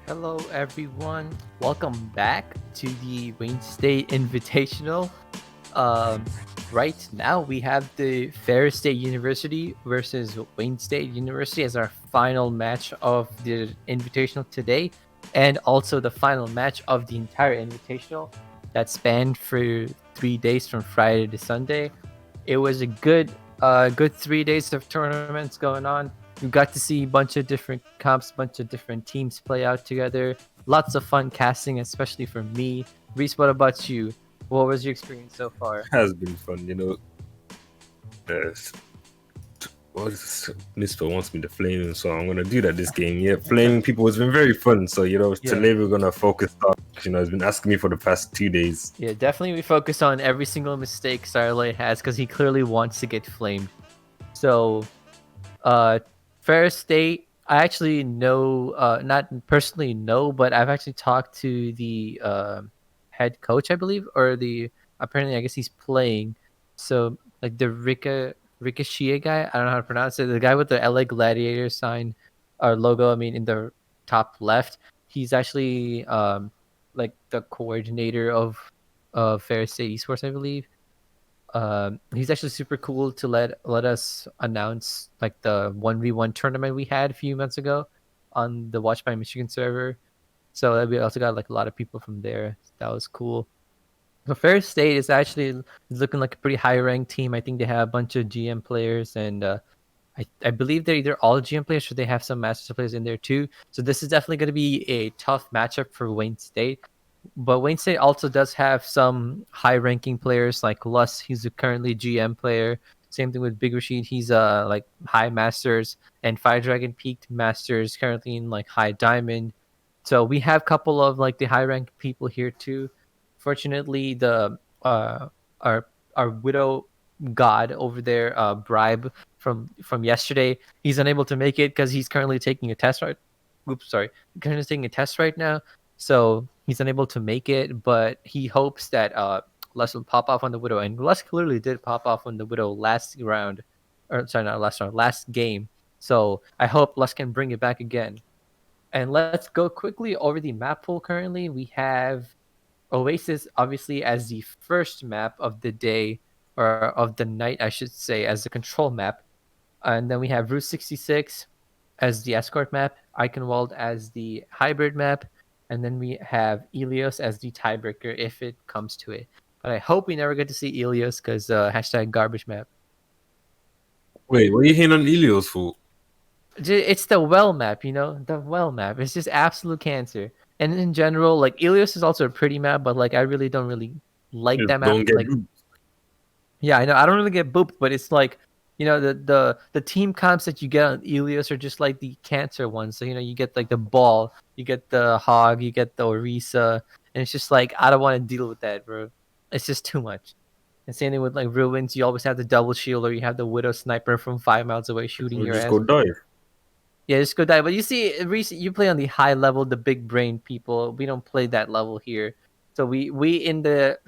Hello, everyone. Welcome back to the Wayne State Invitational. Um, right now, we have the Ferris State University versus Wayne State University as our final match of the Invitational today, and also the final match of the entire Invitational that spanned for 3 days from Friday to Sunday. It was a good 3 days of tournaments going on. We got to see a bunch of different comps, bunch of different teams play out together. Lots of fun casting, especially for me. Reese, what about you? What was your experience so far? Has been fun, Uh, Nispa wants me to flame him, so I'm gonna do that this game. Yeah, flaming people has been very fun. So Yeah. today we're gonna focus on. He's been asking me for the past 2 days. Yeah, definitely we focus on every single mistake Starlight has because he clearly wants to get flamed. So, uh, Ferris State, I actually know, not personally know, but I've actually talked to the head coach, I believe, or the apparently I guess he's playing. So like the Ricochet guy, I don't know how to pronounce it. The guy with the LA Gladiator sign or logo, I mean, in the top left, he's actually like the coordinator of Ferris State Esports, I believe. He's actually super cool to let us announce like the 1v1 tournament we had a few months ago on the Watch by Michigan server. So we also got like a lot of people from there. That was cool. So Ferris State is looking like a pretty high ranked team. I think they have a bunch of GM players, and I believe they're either all GM players or they have some Master players in there too. So this is definitely going to be a tough matchup for Wayne State. But Wayne State also does have some high-ranking players like Lus. He's a currently GM player. Same thing with Big Rashid. He's like high masters, and Fire Dragon peaked masters currently in like high diamond. So we have a couple of like the high-ranked people here too. Fortunately, the our widow god over there, Bribe from yesterday, he's unable to make it because he's currently taking a test right. Oops, sorry. Currently taking a test right now, so he's unable to make it. But he hopes that Les will pop off on the widow, and Les clearly did pop off on the widow last round, or sorry, not last round, last game. So I hope Les can bring it back again. And let's go quickly over the map pool. Currently, we have Oasis obviously as the first map of the day, or of the night, I should say, as the control map. And then we have Route 66 as the escort map, Eichenwald as the hybrid map, and then we have Elios as the tiebreaker if it comes to it. But I hope we never get to see Elios because hashtag garbage map. Wait, what are you hating on Elios for? It's the well map, the well map. It's just absolute cancer. And in general, like Elios is also a pretty map, but like I really don't really like Just that map. don't get Like, yeah, I know I don't really get booped, but it's like the team comps that you get on Elios are just like the cancer ones. So you get like the ball, you get the hog, you get the Orisa, and it's just like I don't want to deal with that, bro. It's just too much. And same thing with like ruins, you always have the double shield or you have the widow sniper from 5 miles away shooting or your just ass. go dive. Yeah, just go die. But you see, Reese, you play on the high level, the big brain people. We don't play that level here. So we in the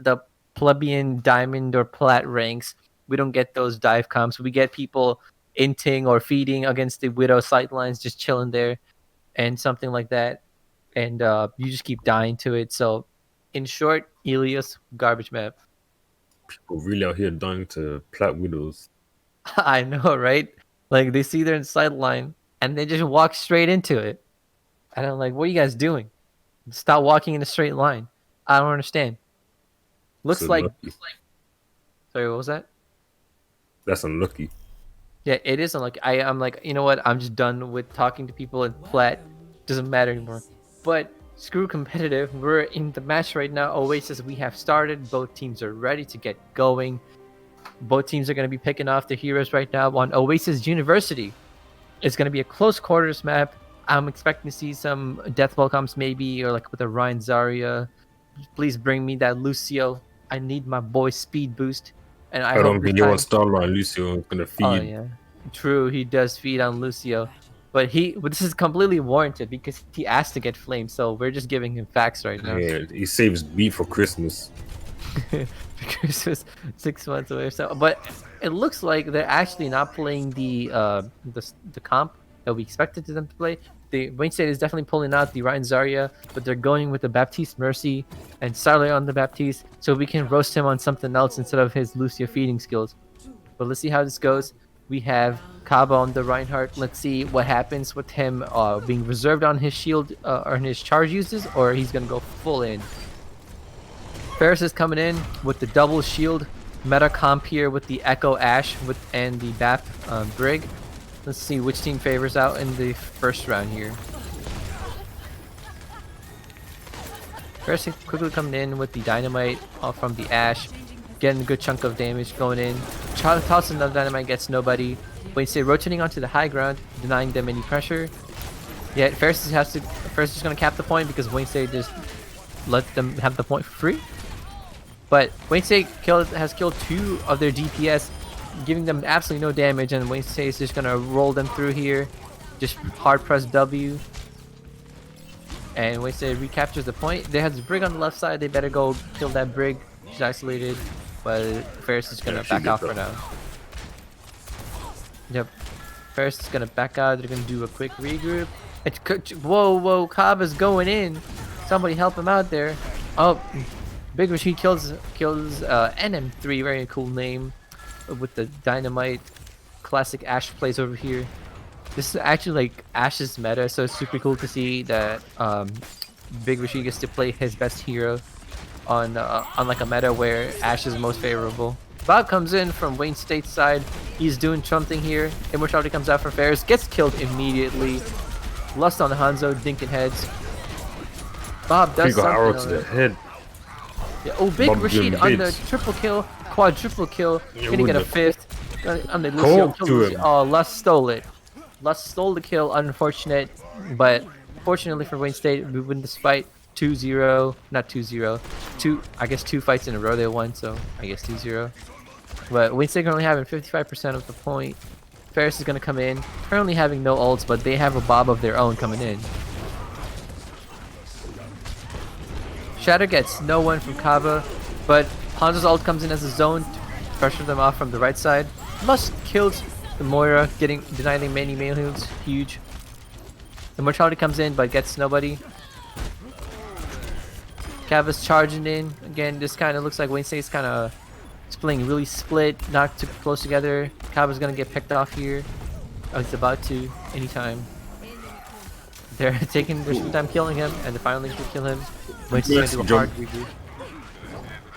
plebeian diamond or plat ranks, we don't get those dive comps. We get people inting or feeding against the widow sightlines, just chilling there, and something like that. And you just keep dying to it. So, in short, Elias garbage map. People really out here dying to plat widows. I know, right? Like they see their sideline and they just walk straight into it. And I'm like, what are you guys doing? Stop walking in a straight line. I don't understand. That's Looks like. unlucky. Sorry, what was that? That's unlucky. Yeah, it is unlucky. I'm like, you know what? I'm just done with talking to people in flat. Doesn't matter anymore. But screw competitive. We're in the match right now. Oasis, we have started. Both teams are ready to get going. Both teams are going to be picking off their heroes right now on Oasis University. It's going to be a close quarters map. I'm expecting to see some death ball comps maybe, or like with a Ryan Zarya. Please bring me that Lucio. I need my boy speed boost. And I I hope don't this think you want time. Starlight and Lucio is gonna Oh feed. yeah, true. He does feed on Lucio, but this is completely warranted because he asked to get flamed. So we're just giving him facts right now. Yeah, he saves beat for Christmas. Because it's 6 months away or so. But it looks like they're actually not playing the comp that we expected them to play. The Wayne State is definitely pulling out the Ryan Zarya, but they're going with the Baptiste Mercy and Sarley on the Baptiste, so we can roast him on something else instead of his Lucia feeding skills. But let's see how this goes. We have Kaba on the Reinhardt. Let's see what happens with him being reserved on his shield or his charge uses, or he's gonna go full in. Ferris is coming in with the double shield meta comp here with the Echo Ash and the Bap Brig. Let's see which team favors out in the first round here. Ferris quickly coming in with the Dynamite from the Ash, getting a good chunk of damage going in. Tossing another Dynamite, gets nobody. Wayne State rotating onto the high ground, denying them any pressure. Yet Ferris is going to cap the point because Wayne State just let them have the point for free. But Wayne State has killed 2 of their DPS, giving them absolutely no damage, and Wayne State is just gonna roll them through here. Just hard press W. And Wayne State recaptures the point. They have the Brig on the left side, they better go kill that Brig. She's isolated, but Ferris is gonna back out for now. Yep. Ferris is gonna back out, they're gonna do a quick regroup. Whoa, Kaba's going in. Somebody help him out there. Oh, Big Machine kills NM3, very cool name, with the Dynamite. Classic Ash plays over here. This is actually like Ash's meta, so it's super cool to see that Big Machine gets to play his best hero on like a meta where Ash is most favorable. Bob comes in from Wayne State's side. He's doing something here. Immortality comes out for Ferris, gets killed immediately. Lust on Hanzo, dinking heads. Bob does something. Arrow to the head. Yeah, oh, Big Rashid on the triple kill, quadruple kill, gonna get a 5th. On the Lucio, oh, Lust stole it. Lust stole the kill, unfortunate, but fortunately for Wayne State, we win this fight 2-0, not 2-0, I guess 2 fights in a row they won, so I guess 2-0. But Wayne State currently having 55% of the point. Ferris is gonna come in, currently having no ults, but they have a Bob of their own coming in. Shatter gets no one from Kaba, but Hanzo's ult comes in as a zone to pressure them off from the right side. Lust kills the Moira, denying many melee heals, huge. The Mortality comes in but gets nobody. Kaba's charging in. Again, this kind of looks like Wayne State's kind of playing really split, not too close together. Kaba's gonna get picked off here. Oh, he's about to, anytime. They're taking their time killing him, and they're finally gonna kill him. Wayne State's gonna do a hard reboot.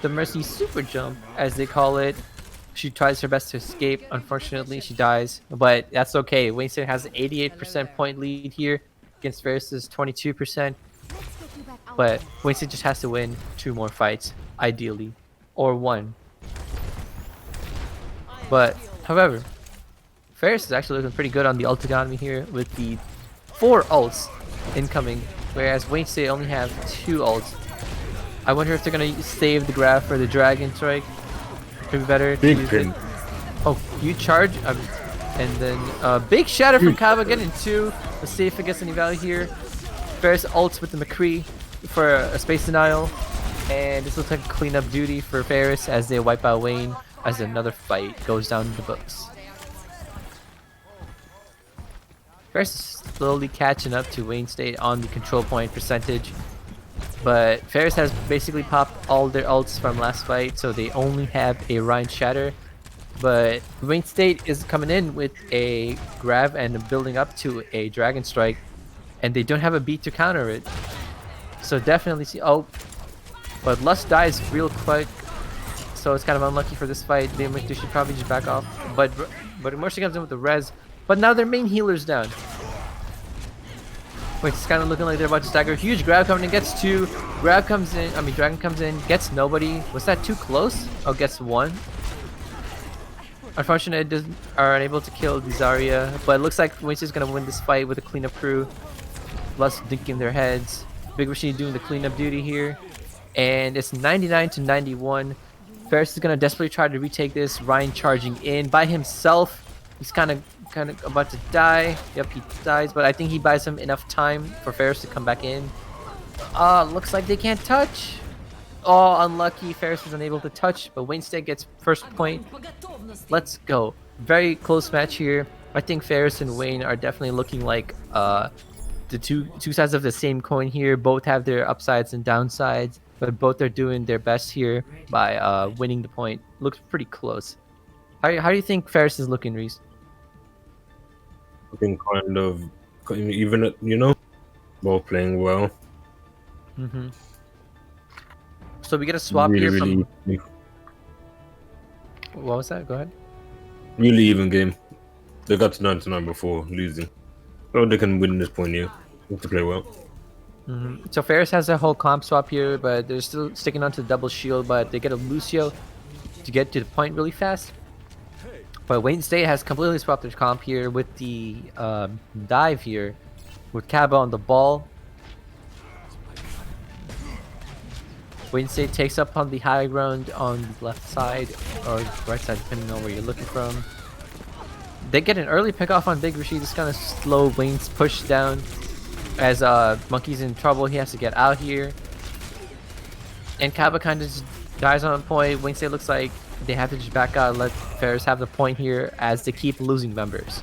The Mercy super jump, as they call it. She tries her best to escape. Unfortunately, she dies, but that's okay. Wayne State has an 88% point lead here against Ferris's 22%. But Wayne State just has to win 2 more fights, ideally, or 1. But, however, Ferris is actually looking pretty good on the ult economy here with the 4 ults incoming, whereas Wayne State only have 2 ults. I wonder if they're gonna save the grab for the Dragon Strike. Could be better to use it. Oh, you charge, and then big shatter from Kaba getting 2. Let's see if it gets any value here. Ferris ults with the McCree for a space denial, and this looks like a cleanup duty for Ferris as they wipe out Wayne as another fight goes down the books. Ferris is slowly catching up to Wayne State on the control point percentage. But Ferris has basically popped all their ults from last fight, so they only have a Ryan Shatter. But Wayne State is coming in with a grab and building up to a Dragon Strike, and they don't have a beat to counter it. So definitely see. Oh, but Lust dies real quick, so it's kind of unlucky for this fight. They should probably just back off. But Mercy comes in with the res, but now their main healer's down. Wait, it's kind of looking like they're about to stagger. Huge grab coming in, gets 2. Grab comes in, Dragon comes in, gets nobody. Was that too close? Oh, gets 1. Unfortunately, are unable to kill the Zarya, but it looks like Wayne State's gonna win this fight with a cleanup crew. Lust dinking their heads. Big Machine doing the cleanup duty here. And it's 99-91. Ferris is gonna desperately try to retake this. Ryan charging in by himself. He's kind of about to die. Yep, he dies, but I think he buys him enough time for Ferris to come back in. Looks like they can't touch. Oh, unlucky. Ferris is unable to touch, but Wayne State gets first point. Let's go. Very close match here. I think Ferris and Wayne are definitely looking like the two sides of the same coin here. Both have their upsides and downsides, but both are doing their best here by winning the point. Looks pretty close. How do you think Ferris is looking, Reese? Looking kind of even, you know, both playing well. Mm-hmm. So we get a swap Really, here from. really, What was that? Go ahead. really even game. They got to 99 before losing. So they can win this point here. They have to play well. Mm-hmm. So Ferris has a whole comp swap here, but they're still sticking on to the double shield, but they get a Lucio to get to the point really fast. But Wayne State has completely swapped their comp here with the dive here, with Kaba on the ball. Wayne State takes up on the high ground on the left side, or right side, depending on where you're looking from. They get an early pick off on Big Rashid. Just kind of slow Wayne's push down. As Monkey's in trouble, he has to get out here. And Kaba kind of just dies on point. Wayne State looks like they have to just back out and let Ferris have the point here as they keep losing members.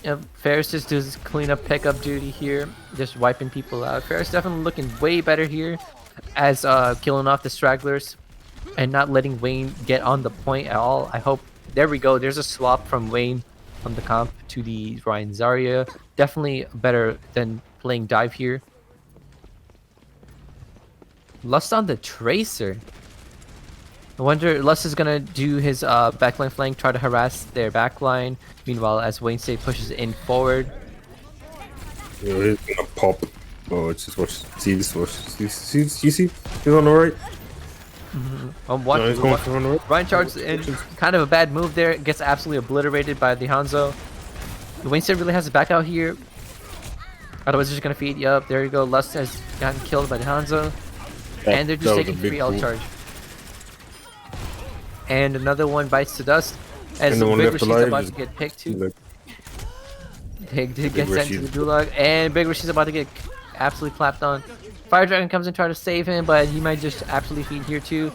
Yep, Ferris just does cleanup pickup duty here, just wiping people out. Ferris definitely looking way better here as killing off the stragglers and not letting Wayne get on the point at all. I hope, there we go, there's a swap from Wayne from the comp to the Ryan Zarya. Definitely better than playing dive here. Lust on the Tracer. I wonder, Lust is gonna do his backline flank, try to harass their backline. Meanwhile, as Wayne State pushes in forward. You know, he's gonna pop. Oh, it's just watch. See this watch. See, you see? He's on the right. What? No, he's going from on the right. Ryan charges in. Kind of a bad move there. Gets absolutely obliterated by the Hanzo. Wayne State really has to back out here. Otherwise, they're just gonna feed you up. There you go. Lust has gotten killed by the Hanzo. And they're just taking free L charge. And another one bites to dust. As Big Rashi's about to get picked too. Big gets sent to the gulag. And Big Rashi's about to get absolutely clapped on. Fire Dragon comes and tries to save him, but he might just absolutely feed here too.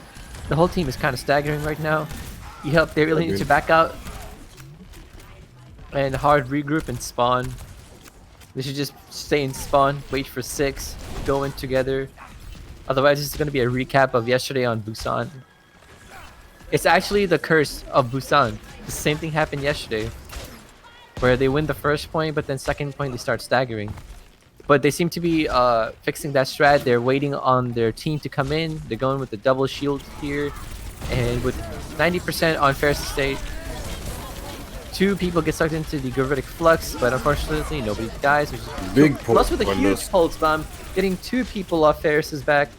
The whole team is kind of staggering right now. Yep, they really need to back out. And hard regroup and spawn. They should just stay in spawn, wait for 6, go in together. Otherwise, it's going to be a recap of yesterday on Busan. It's actually the curse of Busan. The same thing happened yesterday, where they win the first point, but then second point they start staggering. But they seem to be fixing that strat. They're waiting on their team to come in. They're going with the double shield here, and with 90% on Ferris State, 2 people get sucked into the gravitic flux, but unfortunately nobody dies. Which is Big plus with a huge pulse bomb, getting 2 people off Ferris's back.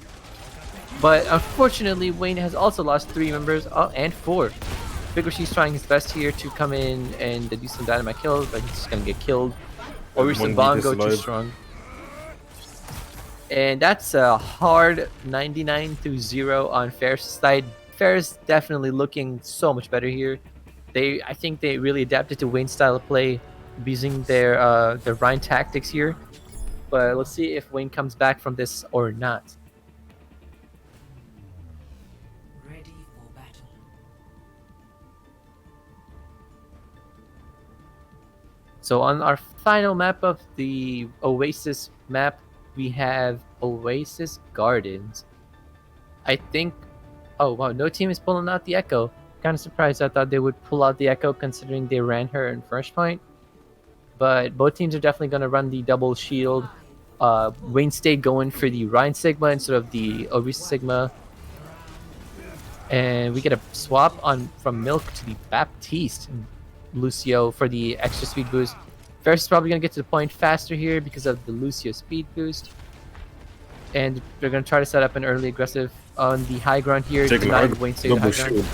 But unfortunately, Wayne has also lost 3 members, and 4. Big Rashi's trying his best here to come in and do some dynamite kills, but he's just gonna get killed. Or we some bomb go too strong. And that's a hard 99-0 on Ferris' side. Ferris definitely looking so much better here. I think they really adapted to Wayne's style of play, using their Rhine tactics here. But let's see if Wayne comes back from this or not. So on our final map of the Oasis map, we have Oasis Gardens. I think, oh wow, no team is pulling out the Echo. Kind of surprised. I thought they would pull out the Echo considering they ran her in first point. But both teams are definitely going to run the double shield. Wayne State going for the Rhine Sigma instead of the Oasis Sigma. And we get a swap on from Milk to the Baptiste Lucio for the extra speed boost. Ferris is probably going to get to the point faster here because of the Lucio speed boost. And they're going to try to set up an early aggressive on the high ground here. Denied Wayne State the high ground.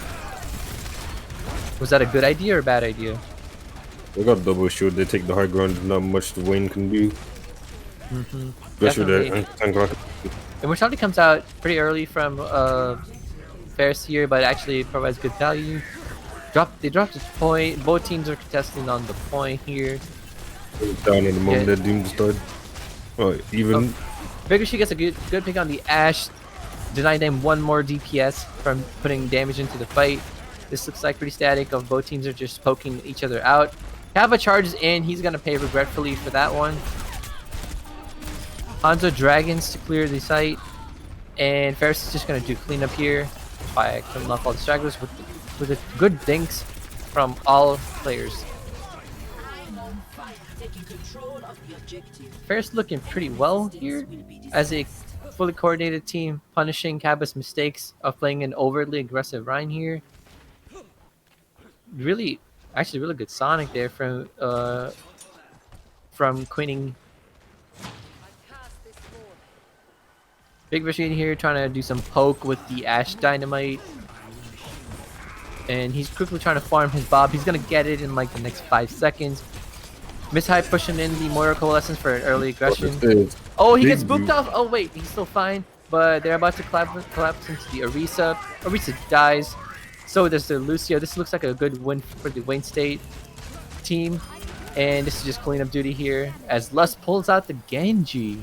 Was that a good idea or a bad idea? They got double shield. They take the high ground. Not much the Wayne can do. Especially the Immortality comes out pretty early from Ferris here, but actually provides good value. They dropped the point. Both teams are contesting on the point here. Down in the moment that Doom started. Oh, even. Big Rashi's gets a good pick on the Ashe. Deny them 1 more DPS from putting damage into the fight. This looks like pretty static of both teams are just poking each other out. Kappa charges in. He's going to pay regretfully for that one. Hanzo Dragons to clear the site. And Ferris is just going to do cleanup here by killing off all the stragglers with the good dinks from all players. Ferris looking pretty well here as a fully coordinated team, punishing Kappa's mistakes of playing an overtly aggressive Rhine here. Really, actually, really good Sonic there from Quinning. Big Machine here trying to do some poke with the Ash Dynamite. And he's quickly trying to farm his Bob. He's going to get it in like the next 5 seconds. Miss High pushing in the Mortar Coalescence for an early aggression. Oh, he gets booped off. Oh, wait, he's still fine. But they're about to collapse into the Orisa. Orisa dies. So does the Lucio. This looks like a good win for the Wayne State team. And this is just cleanup duty here as Lust pulls out the Genji.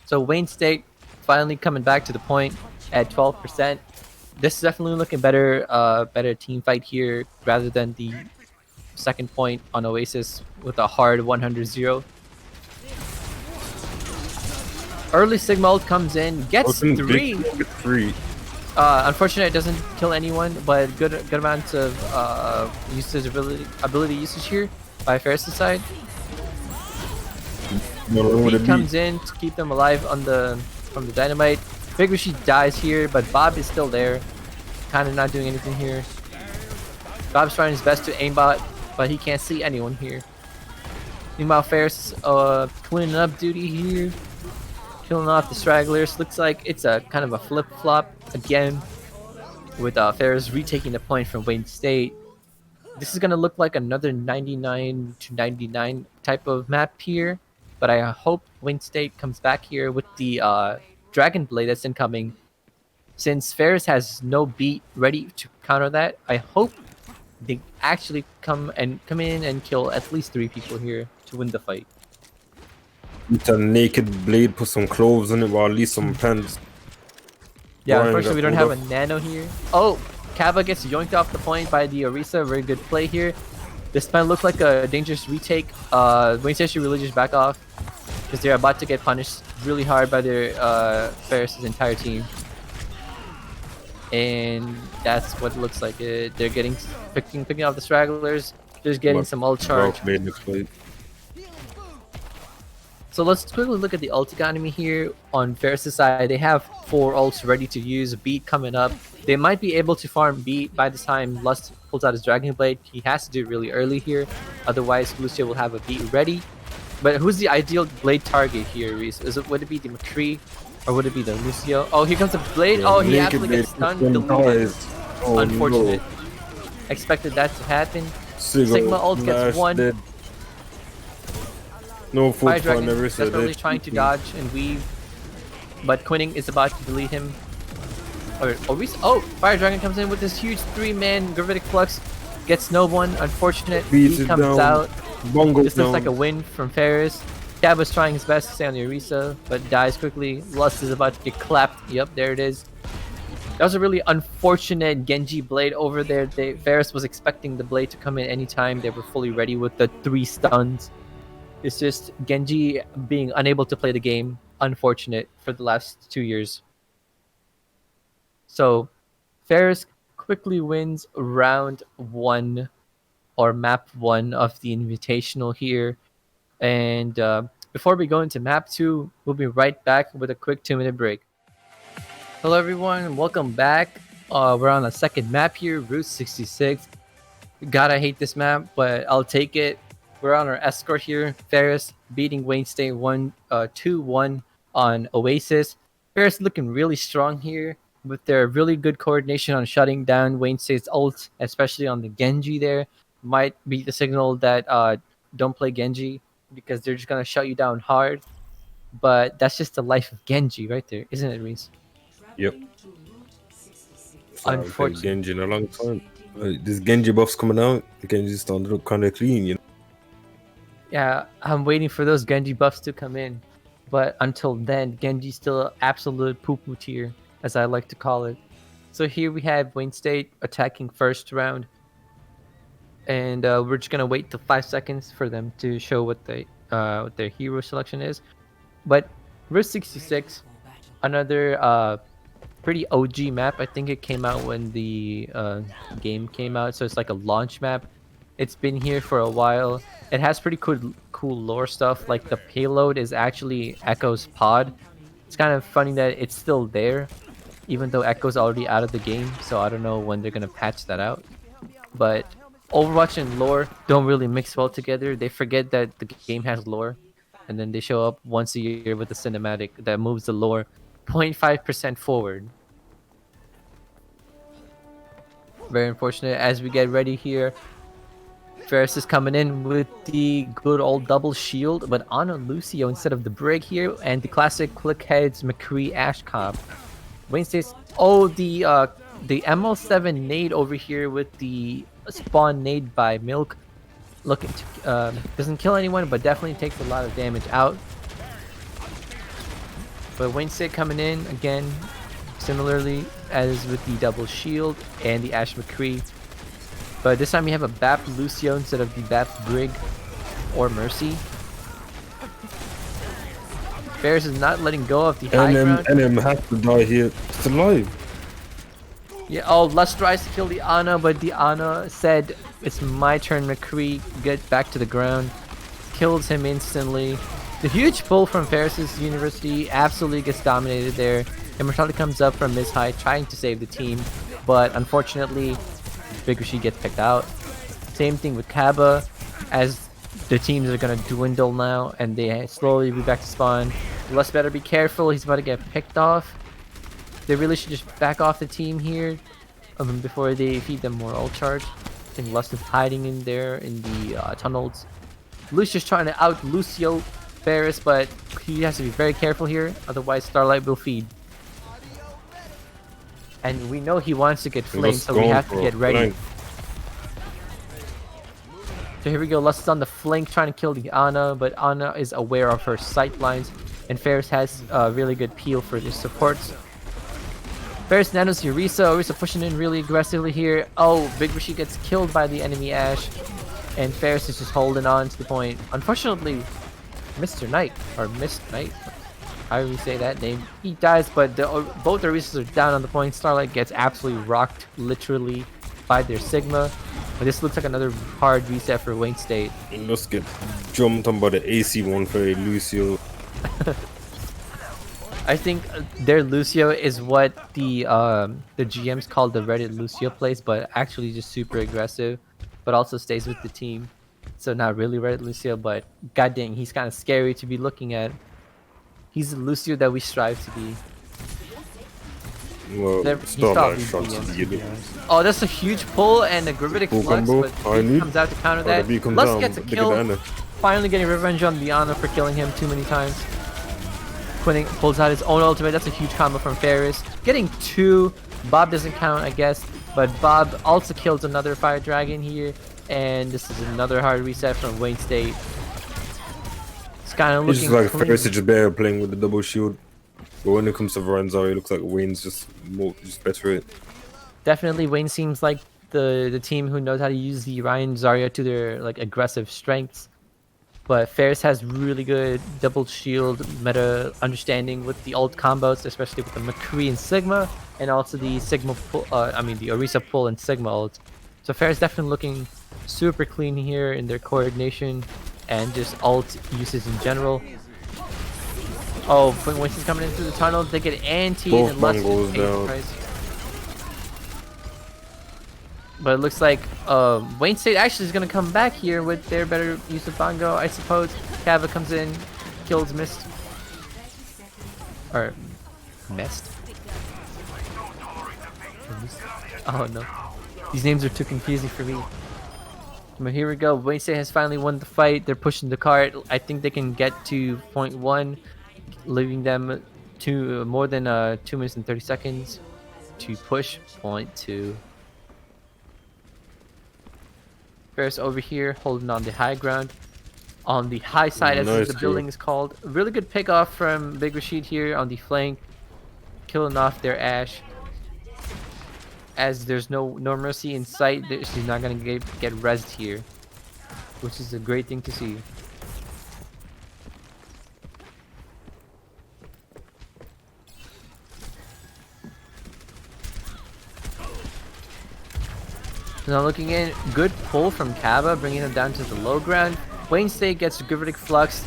So Wayne State finally coming back to the point at 12%. This is definitely looking better, better team fight here rather than the second point on Oasis with a hard 100-0. Early Sigma ult comes in, gets 3. Unfortunately, it doesn't kill anyone, but good amounts of usage ability usage here by Ferris' side. Beat comes in to keep them alive on from the dynamite. Big Rishi dies here, but Bob is still there, kind of not doing anything here. Bob's trying his best to aimbot, but he can't see anyone here. Meanwhile, Ferris cleaning up duty here, killing off the stragglers. Looks like it's a kind of a flip-flop again, with Ferris retaking the point from Wayne State. This is gonna look like another 99 to 99 type of map here. But I hope Wayne State comes back here with the Dragon Blade that's incoming. Since Ferris has no beat ready to counter that, I hope they actually come in and kill at least 3 people here to win the fight. It's a naked blade, put some clothes on it, or at least some pants. Yeah, unfortunately we don't have a nano here. Oh, Kava gets yoinked off the point by the Orisa. Very good play here. This might look like a dangerous retake. Wayne State should really just back off because they're about to get punished really hard by their Ferris' entire team. And that's what it looks like. They're getting picking off the stragglers. Just getting some ult charge. So let's quickly look at the ult economy here on Ferris' side. They have 4 ults ready to use. Beat coming up. They might be able to farm Beat by the time Lust pulls out his Dragon Blade. He has to do it really early here. Otherwise, Lucio will have a Beat ready. But who's the ideal Blade target here, Reese? Would it be the McCree or would it be the Lucio? Oh, here comes the Blade. Oh, he actually gets stunned. Deleted. Oh, unfortunate. No. Expected that to happen. Sigma ult gets 1. No Fire Dragon desperately trying to dodge and weave, but Quinning is about to delete him. Oh, Fire Dragon comes in with this huge 3-man Gravitic Flux, gets no one. Unfortunate. He comes out. This looks like a win from Ferris. Cab was trying his best to stay on the Orisa, but dies quickly. Lust is about to get clapped. Yep, there it is. That was a really unfortunate Genji Blade over there. Ferris was expecting the Blade to come in anytime. They were fully ready with the 3 stuns. It's just Genji being unable to play the game. Unfortunate for the last 2 years. So, Ferris quickly wins round 1 or map 1 of the Invitational here. And before we go into map 2, we'll be right back with a quick 2-minute break. Hello everyone, welcome back. We're on a second map here, Route 66. God, I hate this map, but I'll take it. We're on our escort here. Ferris beating Wayne State 2-1 on Oasis. Ferris looking really strong here with their really good coordination on shutting down Wayne State's ult, especially on the Genji there. Might be the signal that don't play Genji because they're just going to shut you down hard. But that's just the life of Genji right there, isn't it, Reese? Yep. Unfortunately. Genji in a long time. This Genji buff's coming out. The Genji's starting to look kind of clean, you know. Yeah, I'm waiting for those Genji buffs to come in. But until then, Genji's still absolute poo-poo tier, as I like to call it. So here we have Wayne State attacking first round, and we're just gonna wait till 5 seconds for them to show what their hero selection is. But Risk 66, another pretty OG map. I think it came out when the game came out, so it's like a launch map. It's been here for a while. It has pretty cool lore stuff. Like the payload is actually Echo's pod. It's kind of funny that it's still there, even though Echo's already out of the game. So I don't know when they're gonna patch that out. But Overwatch and lore don't really mix well together. They forget that the game has lore, and then they show up once a year with a cinematic that moves the lore 0.5% forward. Very unfortunate. As we get ready here, Ferris is coming in with the good old double shield, but on a Lucio instead of the Brig here, and the classic click heads McCree Ash comp. Wayne State's the ML7 nade over here with the spawn nade by Milk, looking to doesn't kill anyone, but definitely takes a lot of damage out. But Wayne State coming in again, similarly as with the double shield and the Ash McCree. But this time we have a BAP Lucio instead of the BAP Brig or Mercy. Ferris is not letting go of the high ground. NM has to die here. It's alive. Yeah, oh, Lust tries to kill the Ana, but the Ana said, "It's my turn, McCree. Get back to the ground." Kills him instantly. The huge pull from Ferris's University absolutely gets dominated there. Immortality comes up from Miss High trying to save the team, but unfortunately, Big Rishi gets picked out. Same thing with Kaba, as the teams are gonna dwindle now, and they slowly be back to spawn. Lust better be careful, he's about to get picked off. They really should just back off the team here before they feed them more ult charge. I think Lust is hiding in there in the tunnels. Lucio's trying to out Lucio Ferris, but he has to be very careful here, otherwise Starlight will feed. And we know he wants to get flamed, so we have to get ready. So here we go, Lust is on the flank trying to kill the Ana, but Ana is aware of her sight lines, and Ferris has a really good peel for his supports. Ferris nanos Orisa pushing in really aggressively here. Oh, Big Rishi gets killed by the enemy Ash, and Ferris is just holding on to the point. Unfortunately, Mr. Knight, or Miss Knight, however you say that name, he dies, but both Orisas are down on the point. Starlight gets absolutely rocked, literally, by their Sigma. But this looks like another hard reset for Wayne State. Let's get jumped on by the AC1 for Lucio. I think their Lucio is what the GMs call the Reddit Lucio plays, but actually just super aggressive, but also stays with the team. So not really Reddit Lucio, but god dang, he's kind of scary to be looking at. He's the Lucio that we strive to be. Well, oh, that's a huge pull and a gravitic flux, but he comes out to counter that. Lust gets a kill, finally getting revenge on the Ana for killing him too many times. Quinning pulls out his own ultimate. That's a huge combo from Ferris. Getting two. Bob doesn't count, I guess, but Bob also kills another Fire Dragon here, and this is another hard reset from Wayne State. It's kind of looking. It's just like Ferris is just better playing with the double shield, but when it comes to Varanzari, it looks like Wayne's just better at it. Definitely, Wayne seems like the team who knows how to use the Ryan Zarya to their like aggressive strengths. But Ferris has really good double shield meta understanding with the ult combos, especially with the McCree and Sigma, and also the Sigma pull, the Orisa pull and Sigma ult. So Ferris definitely looking super clean here in their coordination and just ult usage in general. Oh, when Winston's coming in through the tunnel, they get anti and Lust is paying the price. But it looks like Wayne State actually is going to come back here with their better use of Bongo, I suppose. Kava comes in, kills Mist. Or Mist. Oh no. These names are too confusing for me. But here we go. Wayne State has finally won the fight. They're pushing the cart. I think they can get to point 1, leaving them to more than 2 minutes and 30 seconds to push point 2. Ferris over here holding on the high ground. on the high side, as Nice the kill. building is called. Really good pick off from Big Rashid here on the flank, killing off their Ashe. As there's no mercy in sight, she's not gonna get rezzed here, which is a great thing to see. Now looking in, good pull from Kaba, bringing him down to the low ground. Wayne State gets Gravitic Flux.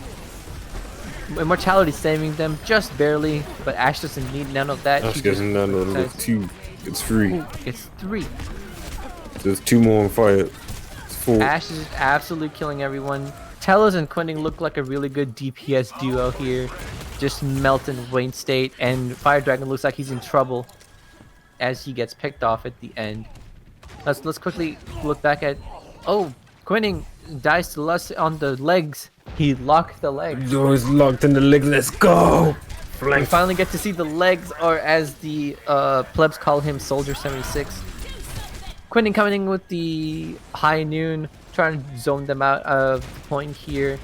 Immortality saving them just barely, but Ashe doesn't need none of that. Ash getting down to level 2. It's 3. Ooh, it's 3. There's 2 more on fire. It's 4. Ashe is absolutely killing everyone. Telos and Quinning look like a really good DPS duo here. Just melting Wayne State, and Fire Dragon looks like he's in trouble as he gets picked off at the end. Let's quickly look back at. Oh, Quinning dies to Lust on the legs. He locked the legs. Yo, it's locked in the leg. Let's go. We Flank. finally get to see the legs, or as the plebs call him, Soldier 76. Quinning coming in with the high noon, trying to zone them out of the point here.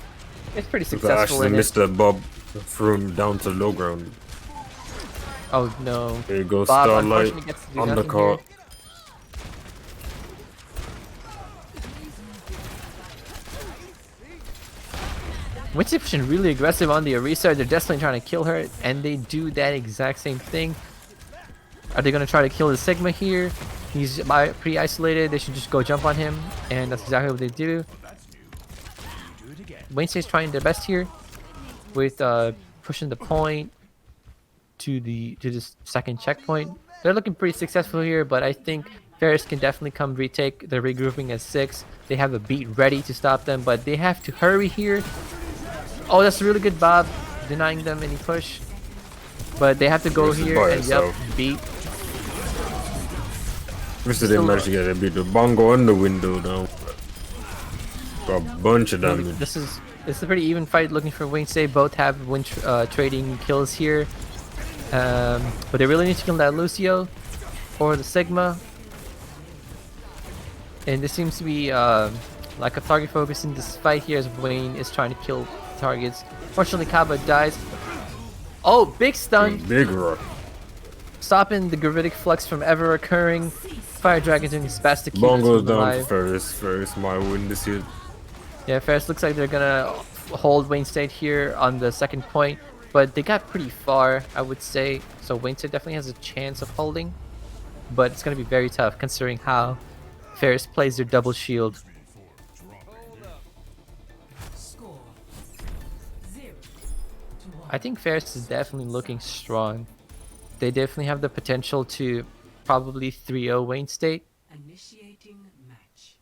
It's pretty successful. Actually missed that Bob. Threw him down to low ground. Oh no. There you go, Bob Starlight. unfortunately gets to do On the nothing car. here. Winception really aggressive on the Orisa. They're definitely trying to kill her, and they do that exact same thing. Are they going to try to kill the Sigma here? He's pretty isolated. They should just go jump on him, and that's exactly what they do. Wayne State's trying their best here with pushing the point to this second checkpoint. They're looking pretty successful here, but I think Ferris can definitely come retake. They're regrouping as 6. They have a beat ready to stop them, but they have to hurry here. Oh, that's a really good Bob, denying them any push. But they have to go here and beat. First they managed to get a bit of bongo on the window now. Got a bunch of damage. This is a pretty even fight. Looking for Wayne State. Both have trading kills here, but they really need to kill that Lucio or the Sigma. And this seems to be like a target focus in this fight here, as Wayne is trying to kill targets. Fortunately, Kaba dies. Oh, big stun! Big rock. Stopping the Gravitic Flux from ever occurring. Fire Dragon doing his best to keep Bongo's him down alive. to Ferris. Ferris might win this hit. Yeah, Ferris looks like they're gonna hold Wayne State here on the second point, but they got pretty far, I would say. So Wayne State definitely has a chance of holding, but it's gonna be very tough considering how Ferris plays their double shield. I think Ferris is definitely looking strong. They definitely have the potential to probably 3-0 Wayne State. Initiating match.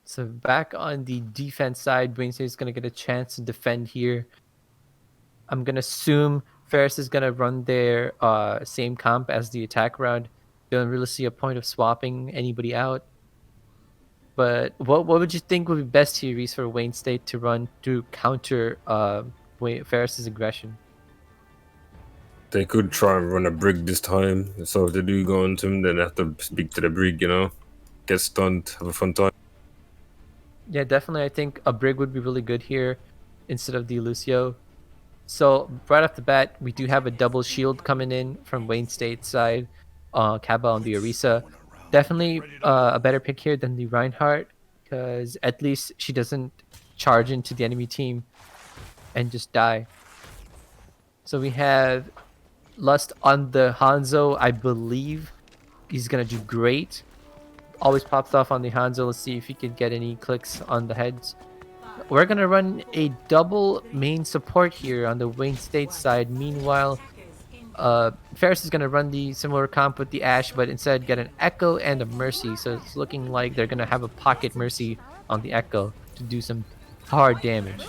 So back on the defense side, Wayne State is going to get a chance to defend here. I'm going to assume Ferris is going to run their same comp as the attack round. Don't really see a point of swapping anybody out. But what would you think would be best here, Reese, for Wayne State to run to counter Ferris's aggression? They could try and run a brig this time. So if they do go into him, then they have to speak to the brig, you know? Get stunned, have a fun time. Yeah, definitely. I think a brig would be really good here instead of the Lucio. So right off the bat, we do have a double shield coming in from Wayne State's side. Kaba on the Orisa. Definitely a better pick here than the Reinhardt, because at least she doesn't charge into the enemy team and just die. So we have Lust on the Hanzo. I believe he's gonna do great. Always pops off on the Hanzo. Let's see if he can get any clicks on the heads. We're gonna run a double main support here on the Wayne State side. Meanwhile, Ferris is gonna run the similar comp with the Ashe, but instead get an Echo and a Mercy. So it's looking like they're gonna have a pocket Mercy on the Echo to do some hard damage.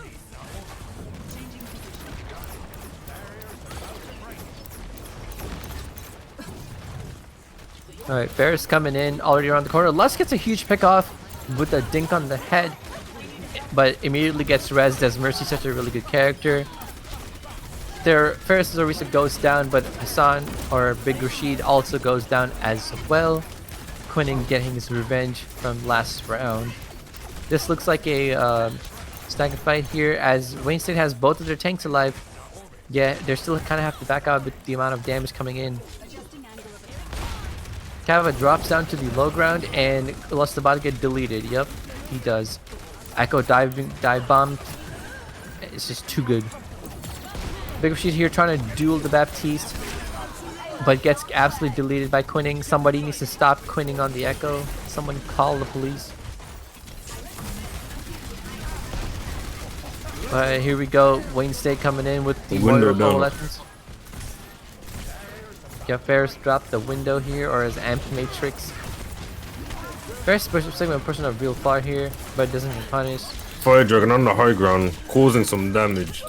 Alright, Ferris coming in already around the corner. Lust gets a huge pick off with a dink on the head, but immediately gets rezzed as Mercy's such a really good character. Their Ferris' Orisa goes down, but Hassan or Big Rashid also goes down as well. Quinning getting his revenge from last round. This looks like a staggered fight here as Wayne State has both of their tanks alive. Yeah, they're still kind of have to back out with the amount of damage coming in. Kava drops down to the low ground and lets the bot get deleted. Yep, he does. Echo dive bomb. It's just too good. Big Rashid here trying to duel the Baptiste, but gets absolutely deleted by Quinning. Somebody needs to stop Quinning on the Echo. Someone call the police. Alright, here we go. Wayne State coming in with the Window Moira down. weapons. Yeah, Ferris dropped the window here, or his amp matrix. Ferris Sigma pushing up real far here, but doesn't get punished. Fire Dragon on the high ground, causing some damage.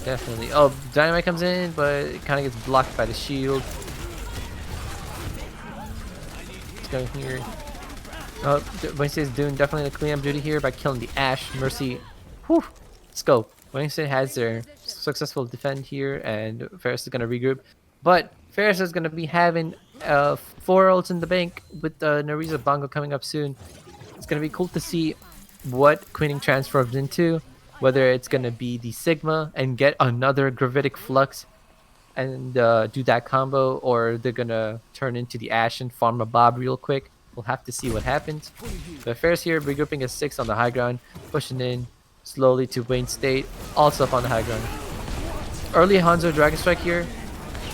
Definitely. Oh, Dynamite comes in, but it kind of gets blocked by the shield. Let's go here. Oh, Wednesday is doing definitely the cleanup duty here by killing the Ashe. Mercy. Whew. Let's go. Wednesday has their successful defend here, and Ferris is going to regroup. But Ferris is going to be having 4 ults in the bank with Nariza Bongo coming up soon. It's going to be cool to see what Quinning transforms into, whether it's going to be the Sigma and get another Gravitic Flux and do that combo, or they're going to turn into the Ashe and farm a Bob real quick. We'll have to see what happens. But Ferris here regrouping a 6 on the high ground, pushing in slowly to Wayne State, also up on the high ground. Early Hanzo Dragon Strike here,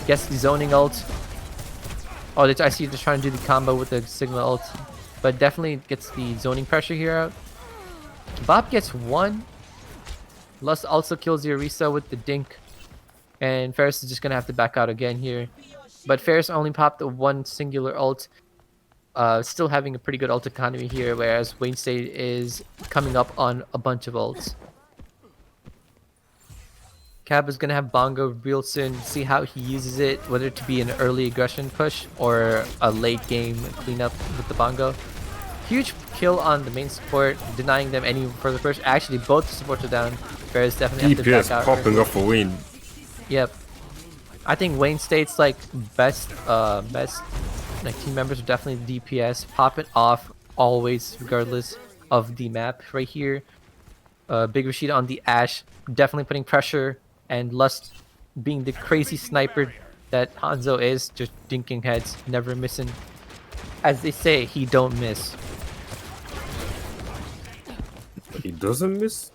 gets the zoning ult. Oh, I see they're trying to do the combo with the Sigma ult, but definitely gets the zoning pressure here out. Bob gets 1. Lust also kills the Orisa with the Dink, and Ferris is just gonna have to back out again here. But Ferris only popped the 1 singular ult, still having a pretty good ult economy here, whereas Wayne State is coming up on a bunch of ults. Cab is gonna have Bongo real soon, see how he uses it, whether to be an early aggression push or a late game cleanup with the Bongo. Huge kill on the main support, denying them any further push. Actually, both the supports are down. Ferris definitely have to back DPS out. popping up for Wayne. Yep. I think Wayne State's like best like team members are definitely DPS, popping off always regardless of the map right here. Big Rashid on the Ashe, definitely putting pressure, and Lust being the crazy sniper that Hanzo is, just dinking heads, never missing. As they say, he don't miss. He doesn't miss?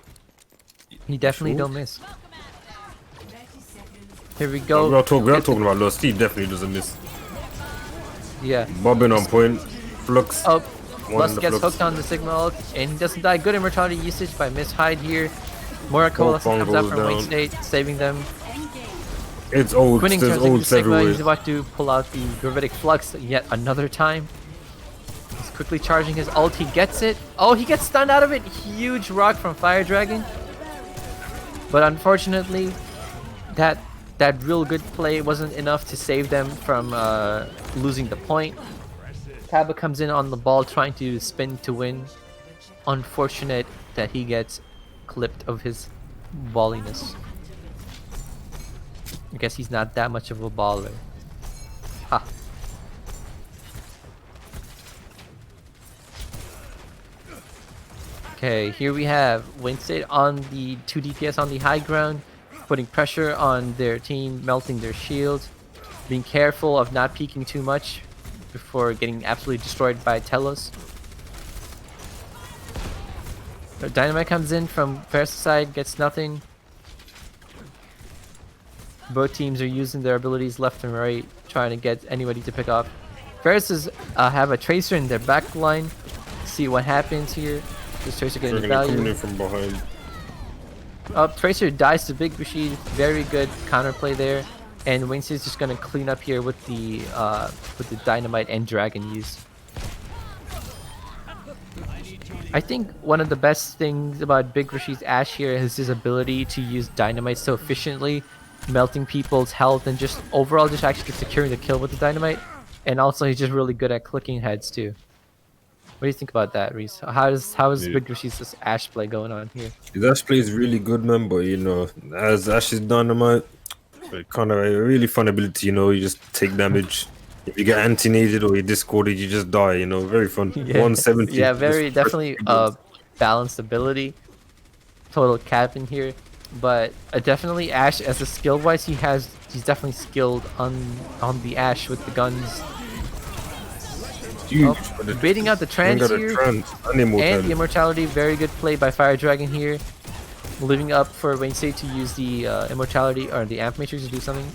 He definitely Sure. don't miss. Here we go. We are talking about Lost. He definitely doesn't miss. Yeah. Bobbing on point. Flux. Oh, One Lust in the gets flux. hooked on the Sigma ult, and he doesn't die. Good immortality usage by Miss Hyde here. Murakola comes out goes from Wayne down. State, saving them. It's old. Quinning There's turns into olds Sigma. He's everywhere. about to pull out the Gravitic Flux yet another time. He's quickly charging his ult. He gets it. Oh, he gets stunned out of it. Huge rock from Fire Dragon. But unfortunately, that real good play wasn't enough to save them from losing the point. Kaba comes in on the ball trying to spin to win. Unfortunate that he gets clipped of his balliness. I guess he's not that much of a baller. Ha. Okay, here we have Wayne State on the 2 DPS on the high ground, putting pressure on their team, melting their shields, being careful of not peeking too much before getting absolutely destroyed by Telos. Dynamite comes in from Ferris' side, gets nothing. Both teams are using their abilities left and right, trying to get anybody to pick up. Ferris is have a Tracer in their back line. See what happens here. This Tracer getting They're the gonna come value. in from behind. Tracer dies to Big Rashid. Very good counterplay there. And Wayne State's just gonna clean up here with the Dynamite and Dragon use. I think one of the best things about Big Rashid's Ashe here is his ability to use Dynamite so efficiently, melting people's health and just overall just actually securing the kill with the Dynamite. And also he's just really good at clicking heads too. What do you think about that, Reese? How is Yeah. Big Rashid's this Ashe play going on here? His Ash play is really good, man. But you know, as Ash is dynamite, kind of a really fun ability. You know, you just take damage, If you get anti-naded or you discorded, you just die. You know, very fun. Yeah, 170. yeah, Just very press definitely keyboards. balanced ability. Total cap in here, but definitely Ash as a skill wise, he's definitely skilled on the Ash with the guns. Huge. Oh, But the baiting out the man trance got a here trance and and the immortality. immortality. Very good play by Fire Dragon here, leaving up for Wayne State to use the immortality or the amp matrix to do something.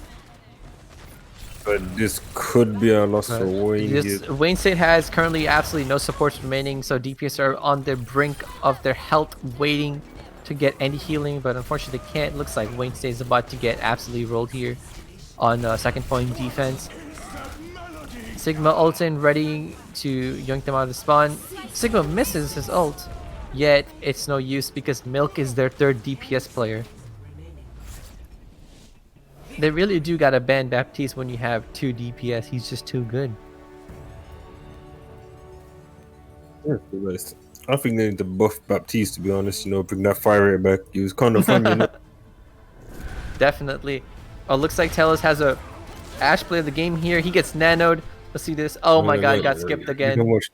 But this could be a loss for But Wayne here. Wayne State has currently absolutely no supports remaining, so DPS are on the brink of their health, waiting to get any healing, but unfortunately they can't. Looks like Wayne State is about to get absolutely rolled here on second point defense. Sigma ults in, ready to yoink them out of the spawn. Sigma misses his ult, yet it's no use because Milk is their third DPS player. They really do gotta ban Baptiste when you have 2 DPS. He's just too good. Yeah, I think they need to buff Baptiste, to be honest. You know, bring that fire rate back. He was kind of fun, you know. Definitely. Oh, looks like Telos has a Ash play of the game here. He gets nanoed. Let's see this. Oh my god, got skipped You can again. watch.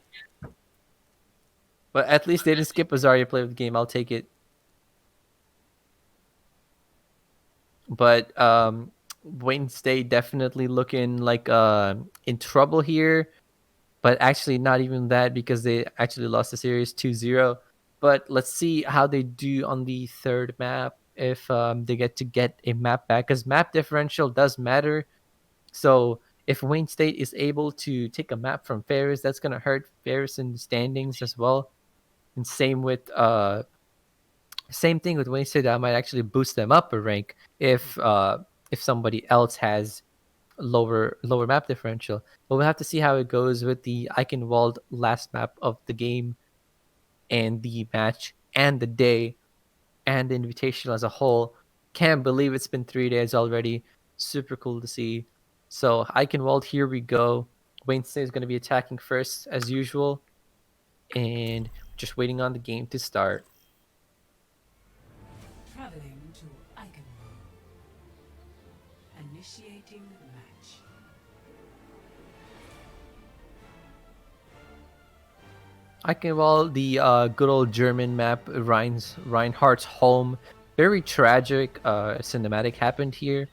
But at least they didn't skip a Zarya play of the game. I'll take it. But Wayne State definitely looking like in trouble here. But actually not even that because they actually lost the series 2-0. But let's see how they do on the third map if they get a map back, because map differential does matter. So if Wayne State is able to take a map from Ferris, that's gonna hurt Ferris in the standings as well. And same thing with Wayne State, that might actually boost them up a rank if somebody else has lower map differential. But we'll have to see how it goes with the Eichenwald last map of the game and the match and the day and the Invitational as a whole. Can't believe it's been 3 days already. Super cool to see. So Eichenwald, here we go. Wayne State is going to be attacking first as usual, and just waiting on the game to start. Traveling to Eichenwald. Initiating match. Eichenwald, the good old German map, Reinhardt's home. Very tragic cinematic happened here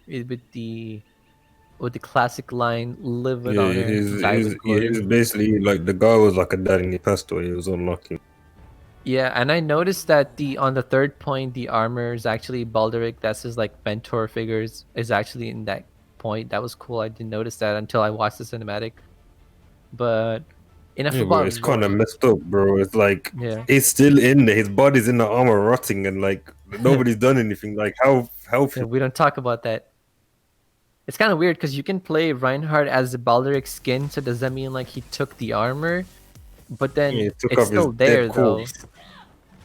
with the classic line, "Live with Yeah, honor, die with he's glory." basically like the guy was like a dad and he passed away. He was unlucky. Yeah, and I noticed that the on the third point, the armor is actually Baldric. That's his like mentor figures is actually in that point. That was cool. I didn't notice that until I watched the cinematic. But enough Yeah, but about it's kind lore. of messed up, bro. It's like Yeah, he's still in there. His body's in the armor rotting, and like nobody's done anything. Like how yeah, healthy? we don't talk about that. It's kind of weird because you can play Reinhardt as the Baldric skin. So does that mean like he took the armor? But Yeah, then he took it's off his still dead there though. corpse.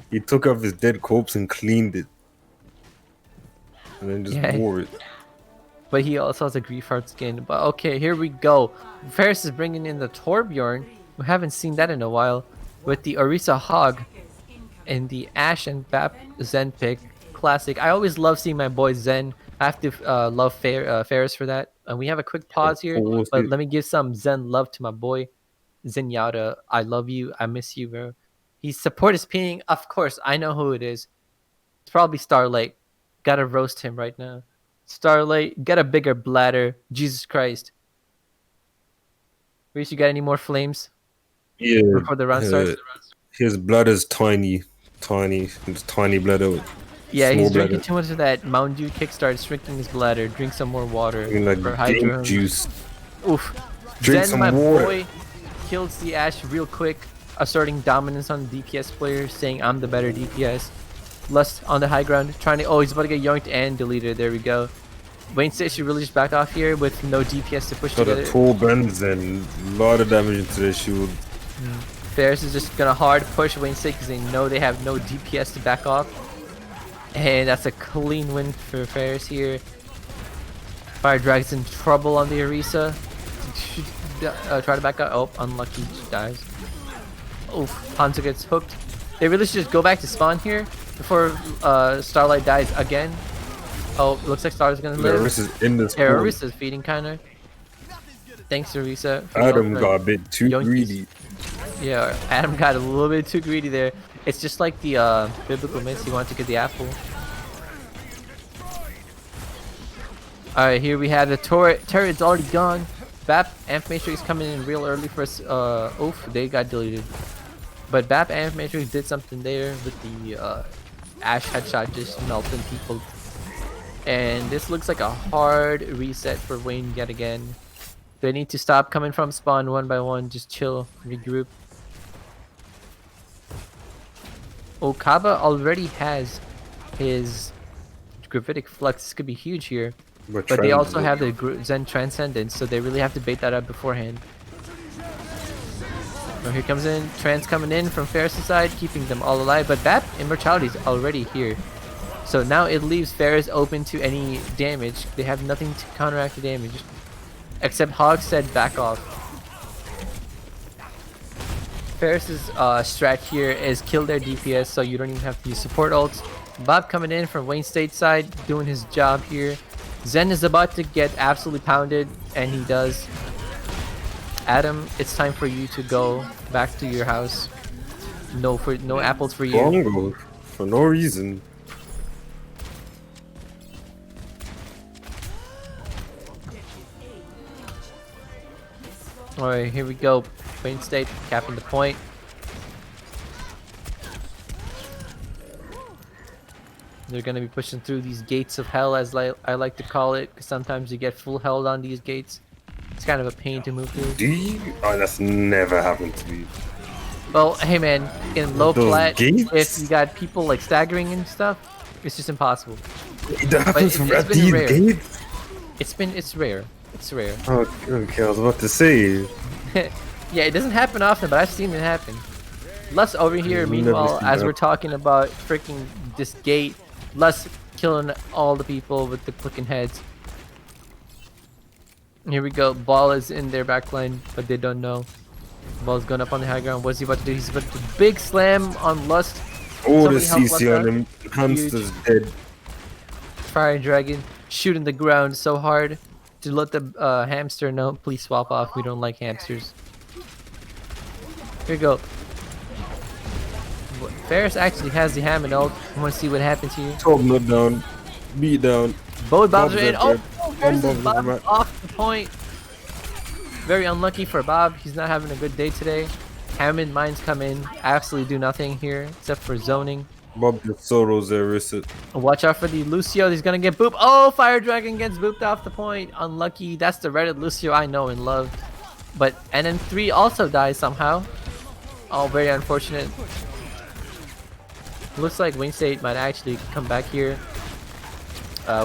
He took off his dead corpse and cleaned it, and then just Yeah, wore it. but he also has a Griefheart skin. But okay, here we go. Ferris is bringing in the Torbjorn. We haven't seen that in a while. With the Orisa Hog and the Ash and Bap Zen pick. Classic. I always love seeing my boy Zen. I have to love Ferris for that. And we have a quick Of pause here, course, but let me give some Zen love to my boy Zen Yada. I love you. I miss you, bro. His support is pinging. Of course, I know who it is. It's probably Starlight. Gotta roast him right now. Starlight, get a bigger bladder. Jesus Christ. Reese, you got any more flames yeah. before the round Uh, starts? his bladder's tiny, tiny. It's tiny bladder, Yeah, small he's drinking bladder. too much of that Mountain Dew kickstart, shrinking his bladder. Drink some more water I mean, like for game hydro. juice. Oof. Drink Zen, my some water. boy, kills the Ash real quick, asserting dominance on the DPS player, saying I'm the better DPS. Lust on the high ground, trying to. Oh, he's about to get yoinked and deleted. There we go. Wayne State should really just back off here with no DPS to push Got a together. tall bends and a lot of damage into the shield. Ferris is just gonna hard push Wayne State because they know they have no DPS to back off. And that's a clean win for Ferris here. Fire Dragon's in trouble on the Orisa. Try to back up. Oh, unlucky. She dies. Oof. Hanzo gets hooked. They really should just go back to spawn here before Starlight dies again. Oh, looks like Starlight's gonna live. Laris is in this Yeah, spawn. Orisa's feeding kinda. Thanks, Teresa, for the Adam ultimate. got a bit too Yoinkies. greedy. Yeah, Adam got a little bit too greedy there. It's just like the biblical myths. He wanted to get the apple. All right, here we have the turret's already gone. BAP Amp Matrix coming in real early for us. Oof, they got deleted. But BAP Amp Matrix did something there with the Ash headshot just melting people. And this looks like a hard reset for Wayne yet again. They need to stop coming from spawn one by one. Just chill, regroup. Okaba already has his Gravitic Flux. This could be huge here. But they also have the Zen Transcendence, so they really have to bait that up beforehand. Oh, here comes in Trans coming in from Ferris' side, keeping them all alive. But BAP Immortality is already here. So now it leaves Ferris open to any damage. They have nothing to counteract the damage. Except Hog said back off. Ferris's strat here is kill their DPS so you don't even have to use support ults. Bob coming in from Wayne State side, doing his job here. Zen is about to get absolutely pounded, and he does. Adam, it's time for you to go back to your house. No apples for you. Bongo, for no reason. Alright, here we go. Wayne State capping the point. They're gonna be pushing through these gates of hell, as I like to call it, because sometimes you get full held on these gates. It's kind of a pain to move through. Do you? Oh, that's never happened to me. Well, hey man, in low Those plat, gates? if you got people like staggering and stuff, it's just impossible. That happens it's at been these rare. gates? It's rare. It's rare. Oh, okay, I was about to say. Yeah, it doesn't happen often, but I've seen it happen. Lus over here, I've never meanwhile, seen as that. we're talking about freaking this gate, Lus killing all the people with the clicking heads. Here we go. Ball is in their backline, but they don't know. Ball's going up on the high ground. What's he about to do? He's about to big slam on Lust. Oh, the Somebody help Lust CC out. on him. Hamster's dead. Fire Dragon shooting the ground so hard to let the hamster know, please swap off. We don't like hamsters. Here we go. Ferris actually has the Hammond ult. I want to see what happens here. Top not down. Beat down. Both Bobs are in. are Oh, dead. Ferris One is Bob's Bob right. off the point. Very unlucky for Bob. He's not having a good day today. Hammond mines come in. Absolutely do nothing here except for zoning. Bob the Soros there, reset. Watch out for the Lucio. He's gonna get booped. Oh, Fire Dragon gets booped off the point. Unlucky. That's the Reddit Lucio I know and love. But NN3 also dies somehow. Oh, very unfortunate. Looks like Wayne State might actually come back here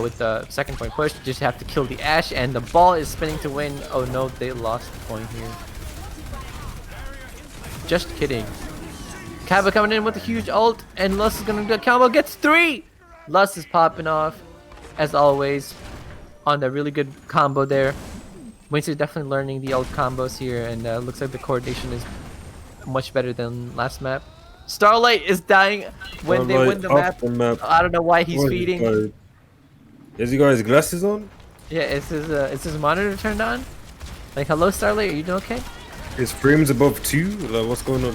with the second point push. Just have to kill the Ash, and the ball is spinning to win. Oh no, they lost the point here. Just kidding. Kava coming in with a huge ult, and Lust is gonna do a combo. Gets 3! Lust is popping off, as always, on the really good combo there. Wayne State is definitely learning the ult combos here, and looks like the coordination is much better than last map. Starlight is dying when they win the Off map. the map. I don't know why he's What is feeding. guy? Has he got his glasses on? Yeah, is his monitor turned on? Like, hello Starlight, are you doing okay? His frame's above 2? Like, what's going on?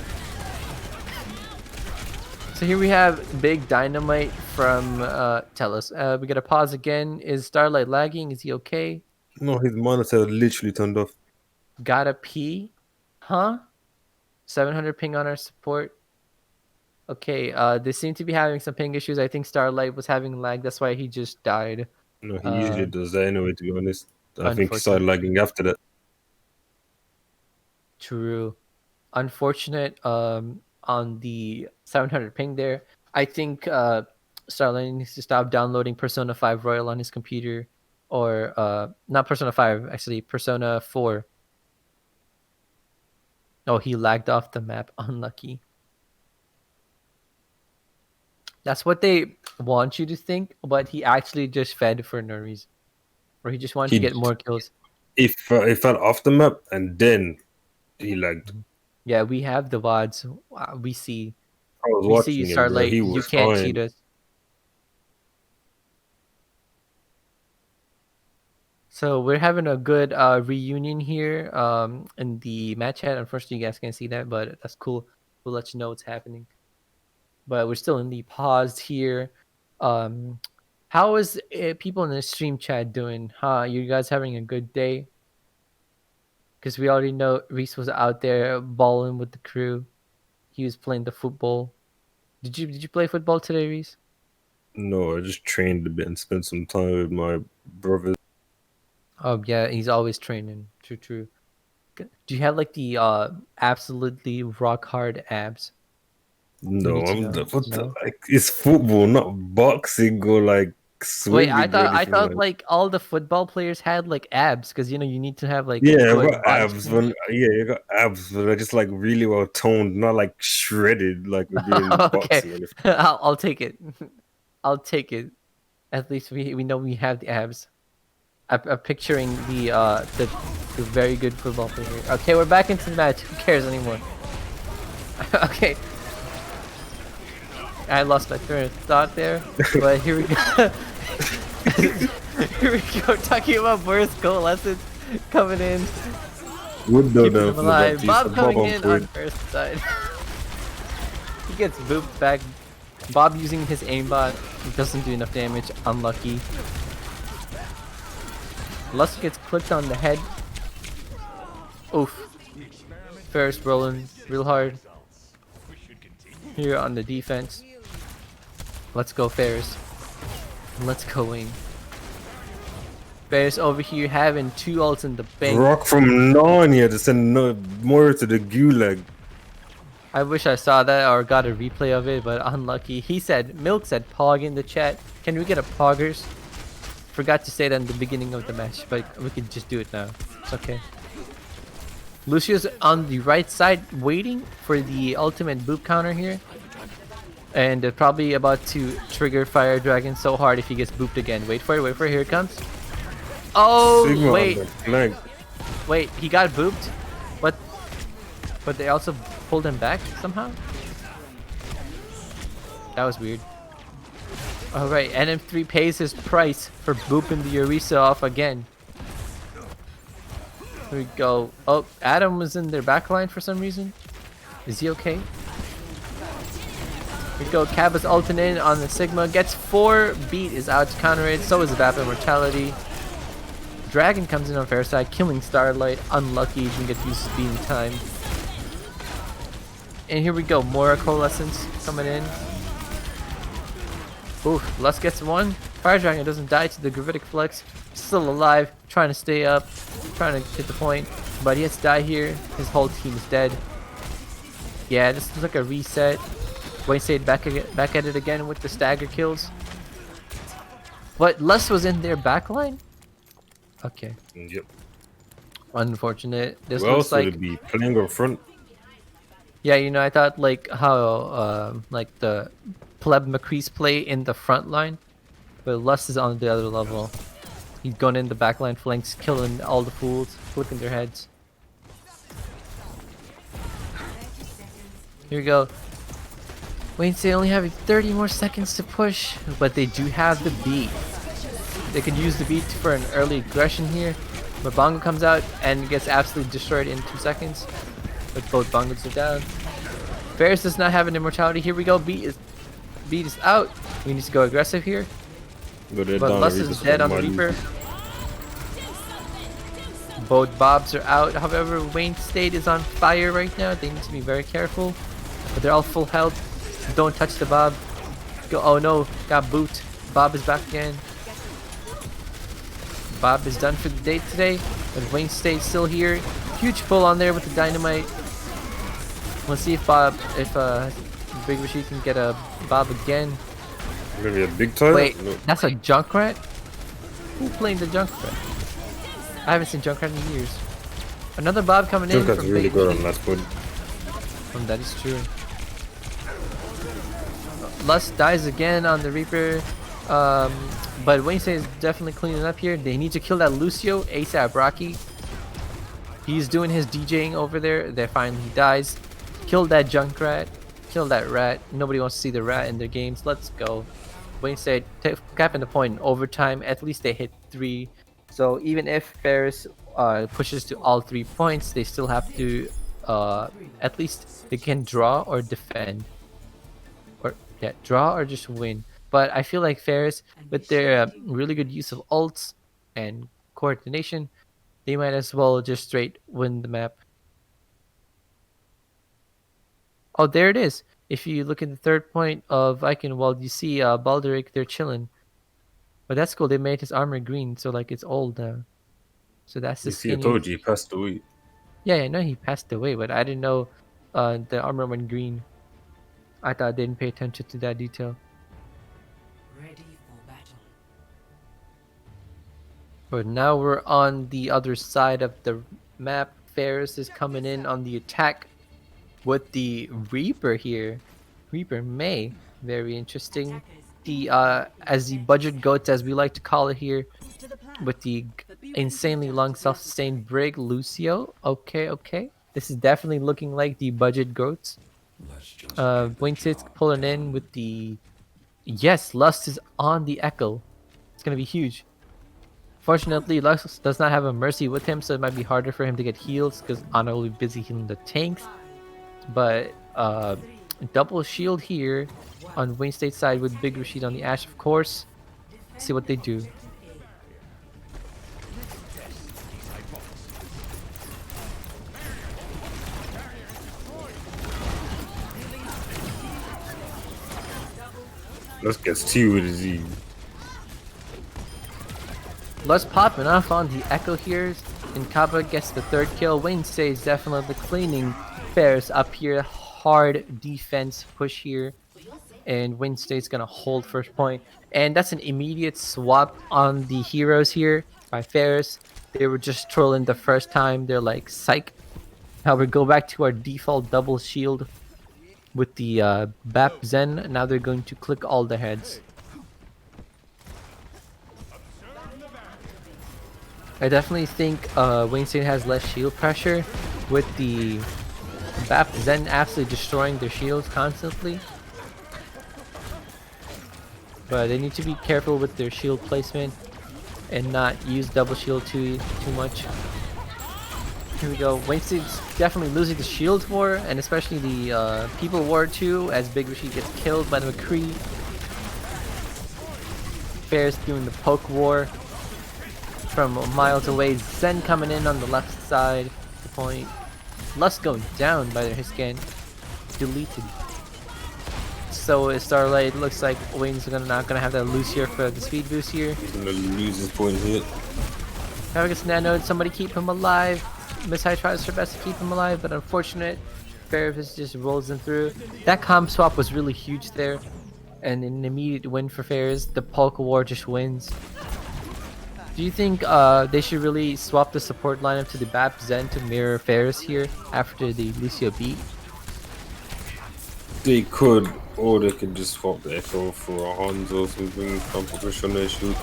So here we have Big Dynamite from Tellus. We gotta pause again. Is Starlight lagging? Is he okay? No, his monitor literally turned off. Gotta pee? Huh? 700 ping on our support. Okay, they seem to be having some ping issues. I think Starlight was having lag. That's why he just died. No, he usually does that anyway, to be honest. I think he Unfortunate. started lagging after that. True. Unfortunate on the 700 ping there. I think Starlight needs to stop downloading Persona 5 Royal on his computer. Or not Persona 5, actually Persona 4. Oh, he lagged off the map. Unlucky. That's what they want you to think, but he actually just fed for no reason. Or he just wanted to He- get more kills. It fell off the map and then he lagged. Yeah, we have the VODs. We see. I was We see watching you, him, bro. Starlight. He You was can't fine. cheat us. So we're having a good reunion here in the match chat. Unfortunately, you guys can't see that, but that's cool. We'll let you know what's happening. But we're still in the pause here. Um, how is people in the stream chat doing? You guys having a good day? Because we already know Reese was out there balling with the crew. He was playing the football. Did you play football today, Reese? No, I just trained a bit and spent some time with my brothers. Oh yeah, he's always training. True, true. Do you have like the absolutely rock hard abs? We No, need to I'm know. the what the No. like it's football, not boxing or like Wait, I swimming or thought I anything thought like. like all the football players had like abs because you need to have like Yeah, I've good got body abs. strength. I got abs, but they're just like really well toned, not like shredded like we're doing Okay, boxing or anything. I'll take it. I'll take it. At least we know we have the abs. I'm picturing the very good football player. Okay, we're back into the match. Who cares anymore? Okay, I lost my train of thought there, but here we go. Here we go. Talking about worst goal lessons coming in, Would know keeping them them from the back alive. to use the Bob bob coming on in on point. first side. He gets booped back. Bob using his aimbot doesn't do enough damage. Unlucky. Lust gets clipped on the head. Oof. Ferris rolling real hard. Here on the defense. Let's go, Ferris. Let's go, Wayne. Ferris over here having 2 ults in the bank. Rock from Narnia to send more to the gulag. I wish I saw that or got a replay of it, but unlucky. Milk said pog in the chat. Can we get a poggers? Forgot to say that in the beginning of the match, but we can just do it now. It's okay. Lucio's on the right side waiting for the ultimate boop counter here. And they're probably about to trigger Fire Dragon so hard if he gets booped again. Wait for it, here it comes. Oh, Sigma on wait. the flank. Wait, he got booped? But they also pulled him back somehow? That was weird. Alright, NM3 pays his price for booping the Orisa off again. Here we go. Oh, Adam was in their backline for some reason. Is he okay? Here we go. Cabba's ulting in on the Sigma. Gets 4. Beat is out to counter it. So is Vapid Mortality. Dragon comes in on fair side, killing Starlight. Unlucky. Didn't get to use speed in time. And here we go. More Coalescence coming in. Oof. Lust gets 1. Fire Dragon doesn't die to the Gravitic Flex. Still alive. Trying to stay up. Trying to hit the point. But he has to die here. His whole team is dead. Yeah, this looks like a reset. Wayne stayed back at it again with the stagger kills. But Lust was in their backline? Okay. Yep. Unfortunate. This Well, looks so like... to be playing up front. Yeah, I thought like how like the Pleb McCree's play in the front line. But Lust is on the other level. He's going in the backline flanks, killing all the fools, flipping their heads. Here we go. Wayne say only have 30 more seconds to push, but they do have the beat. They could use the beat for an early aggression here, but Bongo comes out and gets absolutely destroyed in 2 seconds. But both Bongos are down. Ferris does not have an immortality. Here we go. Beat is out. We need to go aggressive here. But Lust is dead on the Reaper. Both Bobs are out. However, Wayne State is on fire right now. They need to be very careful. But they're all full health. Don't touch the Bob. Go. Oh no, got boot. Bob is back again. Bob is done for the day today. But Wayne State's still here. Huge pull on there with the dynamite. Let's see if Big Rashid can get a Bob again. Maybe a big time? Wait, No. that's a Junkrat? Who playing the Junkrat? I haven't seen Junkrat in years. Another Bob coming in Junkrat's from really Big good Meaty. on last point. That is true. Lust dies again on the Reaper. But Wayne State is definitely cleaning up here. They need to kill that Lucio ASAP Rocky. He's doing his DJing over there. They're fine. He dies. Kill that Junkrat. Kill that rat. Nobody wants to see the rat in their games. Let's go. Wayne State capping the point in overtime. At least they hit 3 So even if Ferris pushes to all 3 points, they still have to at least they can draw or defend, or yeah, draw or just win. But I feel like Ferris, with their really good use of ults and coordination, they might as well just straight win the map. Oh, there it is. If you look at the third point of Eichenwald, you see Balderic, they're chilling. But that's cool. They made his armor green, so like it's old. So that's the You see, I skin you. told you he passed away. Yeah, I know he passed away, but I didn't know the armor went green. I thought I didn't pay attention to that detail. Ready for battle. But now we're on the other side of the map. Ferris is coming in on the attack with the Reaper here. Reaper May. Very interesting. The as the budget goats, as we like to call it here, with the insanely long self-sustained Brig Lucio. Okay, okay. This is definitely looking like the budget goats. Wayne State's pulling in with the yes, Lust is on the Echo. It's gonna be huge. Fortunately, Lux does not have a Mercy with him, so it might be harder for him to get heals because Ana will be busy healing the tanks. But double shield here on Wayne State's side with Big Rashid on the Ash, of course. Let's see what they do. Let's get T with a Z. Lux popping off on the Echo here, and Kaba gets the third kill. Wayne State's definitely cleaning Ferris up here. Hard defense push here. And Wayne State's gonna hold first point. And that's an immediate swap on the heroes here by Ferris. They were just trolling the first time. They're like, psych. Now we go back to our default double shield with the Bap Zen. Now they're going to click all the heads. I definitely think Wayne State has less shield pressure with the Bap Zen absolutely destroying their shields constantly. But they need to be careful with their shield placement and not use double shield too much. Here we go. Wayne State's definitely losing the shield war, and especially the people war too, as Big Rashid gets killed by the McCree. Ferris doing the poke war from miles away. Zen coming in on the left side. The point. Lust going down by their Hiscan. Deleted. So Starlight looks like Wayne's not gonna have that loose here for the speed boost here. He's gonna lose his point here. Now gets nanoed. Somebody keep him alive. Miss High tries her best to keep him alive, but unfortunate. Ferris just rolls him through. That comp swap was really huge there, and an immediate win for Ferris. The Polka War just wins. Do you think they should really swap the support lineup to the Bap Zen to mirror Ferris here after the Lucio beat? They could, or they could just swap the Echo for a Hanzo or something. Can't push on their shoot.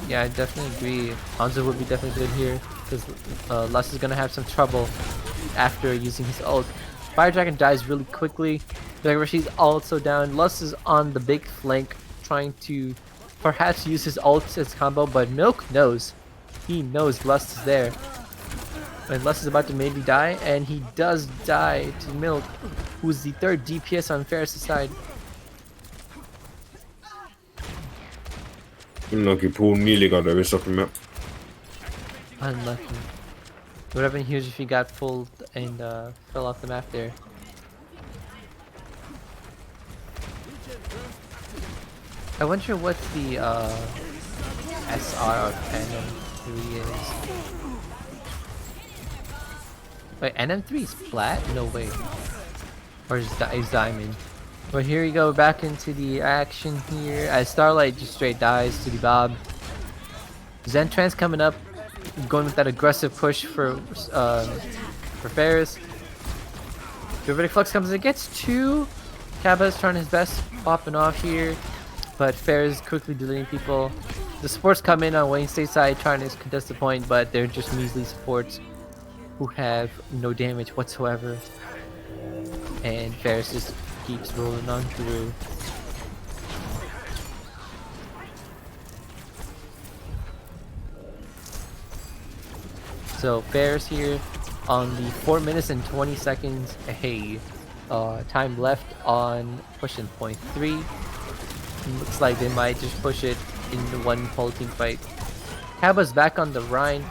Yeah, I definitely agree. Hanzo would be definitely good here because Lust is gonna have some trouble after using his ult. Fire Dragon dies really quickly. She's also down. Lust is on the big flank, trying to perhaps use his ult as combo, but Milk knows. He knows Lust is there. And Lust is about to maybe die, and he does die to Milk, who's the third DPS on Ferris' side. Unlucky Paul nearly got the rest of the map. Unlucky. Would have been huge if he got pulled and fell off the map there. I wonder what the SR of NM3 is. Wait, NM3 is flat? No way. Or is Diamond? But here we go, back into the action here as Starlight just straight dies to the Bob. Zentrance coming up, going with that aggressive push for Ferris. Gravitic Flux comes in, gets two. Kaba's trying his best, popping off here, but Ferris quickly deleting people. The supports come in on Wayne State side trying to contest the point, but they're just measly supports who have no damage whatsoever. And Ferris just keeps rolling on through. So Ferris here on the 4 minutes and 20 seconds. Hey, time left on pushing point 3. Looks like they might just push it in the one whole team fight. Kaba's back on the Rhine.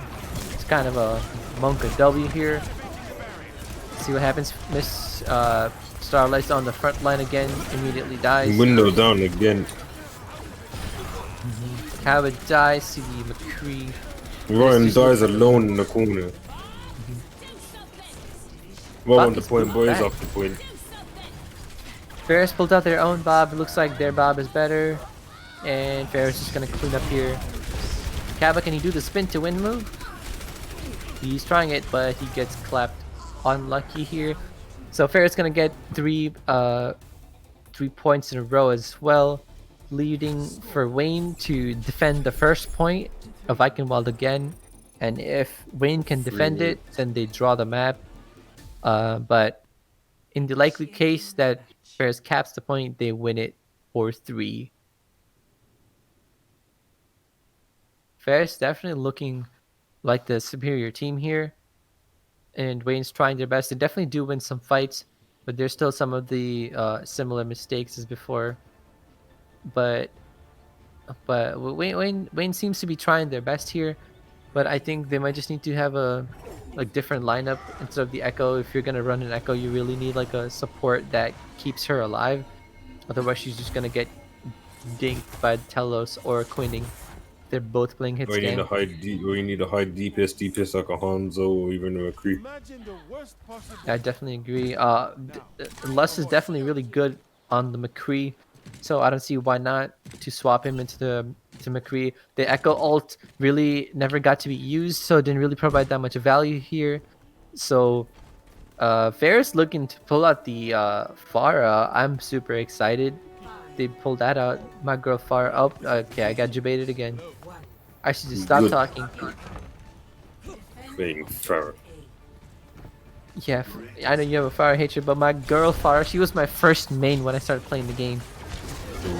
It's kind of a Monka W here. See what happens. Miss Starlight's on the front line again. Immediately dies. Window down again. Kaba dies. See the McCree. Ryan dies alone in the corner. Well on the Bucky's point, moved boys. back. Off the point. Ferris pulled out their own Bob. It looks like their Bob is better. And Ferris is going to clean up here. Kaba, can he do the spin to win move? He's trying it, but he gets clapped. Unlucky here. So Ferris going to get 3 points in a row as well. Leading for Wayne to defend the first point of Eichenwald again. And if Wayne can defend it, then they draw the map. But in the likely case that Ferris caps the point, they win it 4-3. Ferris definitely looking like the superior team here. And Wayne's trying their best. They definitely do win some fights, but there's still some of the similar mistakes as before. But Wayne seems to be trying their best here. But I think they might just need to have a different lineup instead of the Echo. If you're gonna run an Echo, you really need like a support that keeps her alive. Otherwise, she's just gonna get dinked by Telos or Quinning. They're both playing hits Or you game. need a high DPS like a Hanzo or even a McCree. I definitely agree. Lust is definitely really good on the McCree, so I don't see why not to swap him into McCree. The Echo ult really never got to be used, so it didn't really provide that much value here. So Ferris looking to pull out the Pharah. I'm super excited. They pulled that out. My girl Pharah. Oh, okay, I got debated again. I should just stop Good. talking. Playing Farrah. Yeah, I know you have a Pharah hatred, but my girl Pharah, she was my first main when I started playing the game.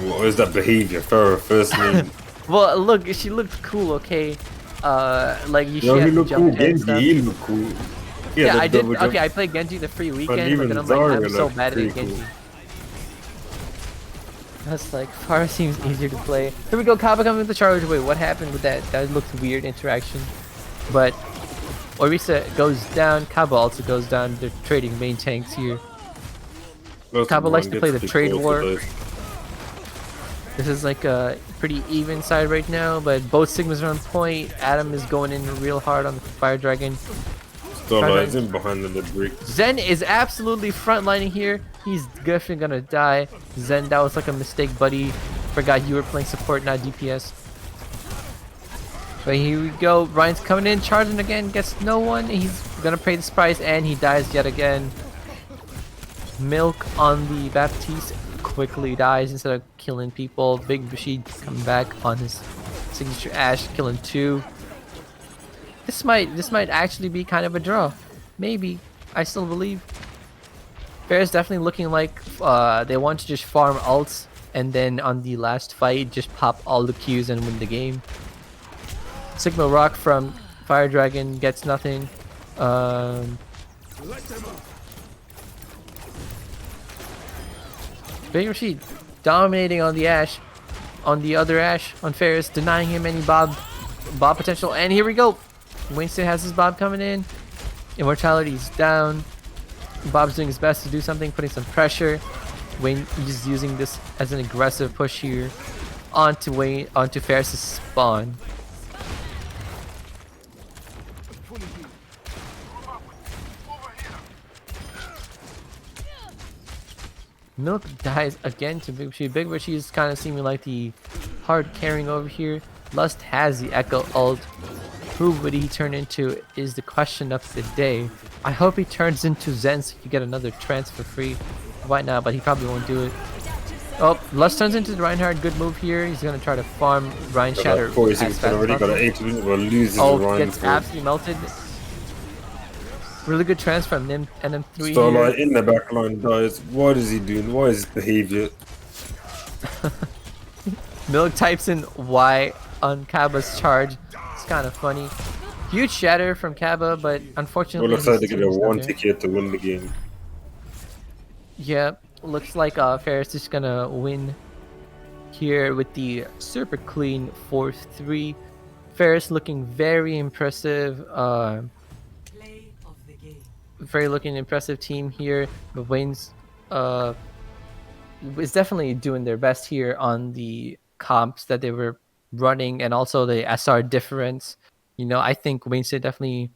What is that behavior? Farrah first name. Well, look, she looked cool, okay? Like you Yo, should he have look jump cool. in and Genji, stuff. he look cool. Yeah, I did. double jump. Okay, I played Genji the free weekend, but even then I'm like, Zarya I'm so looked bad at pretty Genji. cool. That's like, Pharah seems easier to play. Here we go, Kaba coming with the charge. Wait, what happened with that? That looked weird interaction. But Orisa goes down, Kaba also goes down. They're trading main tanks here. That's Kaba the likes one to play gets the to trade go war. for this. This is like a pretty even side right now, but both Sigmas are on point. Adam is going in real hard on the Fire Dragon. Starlight's in behind the brick. Zen is absolutely frontlining here. He's definitely gonna die. Zen, that was like a mistake, buddy. Forgot you were playing support, not DPS. But here we go. Ryan's coming in, charging again, gets no one. He's gonna pay this price, and he dies yet again. Milk on the Baptiste quickly dies instead of killing people. Big Rashid coming back on his signature Ash, killing 2. This might actually be kind of a draw. Maybe. I still believe. Fair's definitely looking like they want to just farm ults and then on the last fight just pop all the Qs and win the game. Sigma Rock from Fire Dragon gets nothing. Big Rashid dominating on the Ash. On the other Ash, on Ferris, denying him any Bob potential. And here we go. Winston has his Bob coming in. Immortality's down. Bob's doing his best to do something, putting some pressure. Wayne is using this as an aggressive push here onto Ferris' spawn. Milk dies again to Big Rashid. Big Rashid is kind of seeming like the hard carrying over here. Lust has the Echo ult. Who would he turn into is the question of the day. I hope he turns into Zen so you get another transfer free. Why not? But he probably won't do it. Oh, Lust turns into the Reinhardt. Good move here. He's going to try to farm Ryan Shatter. He's already got an 8 will lose his Ryan. Gets absolutely melted. Really good transfer from NM3 Starlight here. in the back line dies. What is he doing? What is his behavior? Milk types in Y on Kaba's charge. It's kind of funny. Huge shatter from Kaba, but It unfortunately looks like his they get a team's not one there. ticket to win the game. Yeah, looks like Ferris is gonna win here with the super clean 4-3. Ferris looking very impressive. Play of the game. Very looking impressive team here. But Wayne's uh is definitely doing their best here on the comps that they were running and also the SR difference. I think Wayne State definitely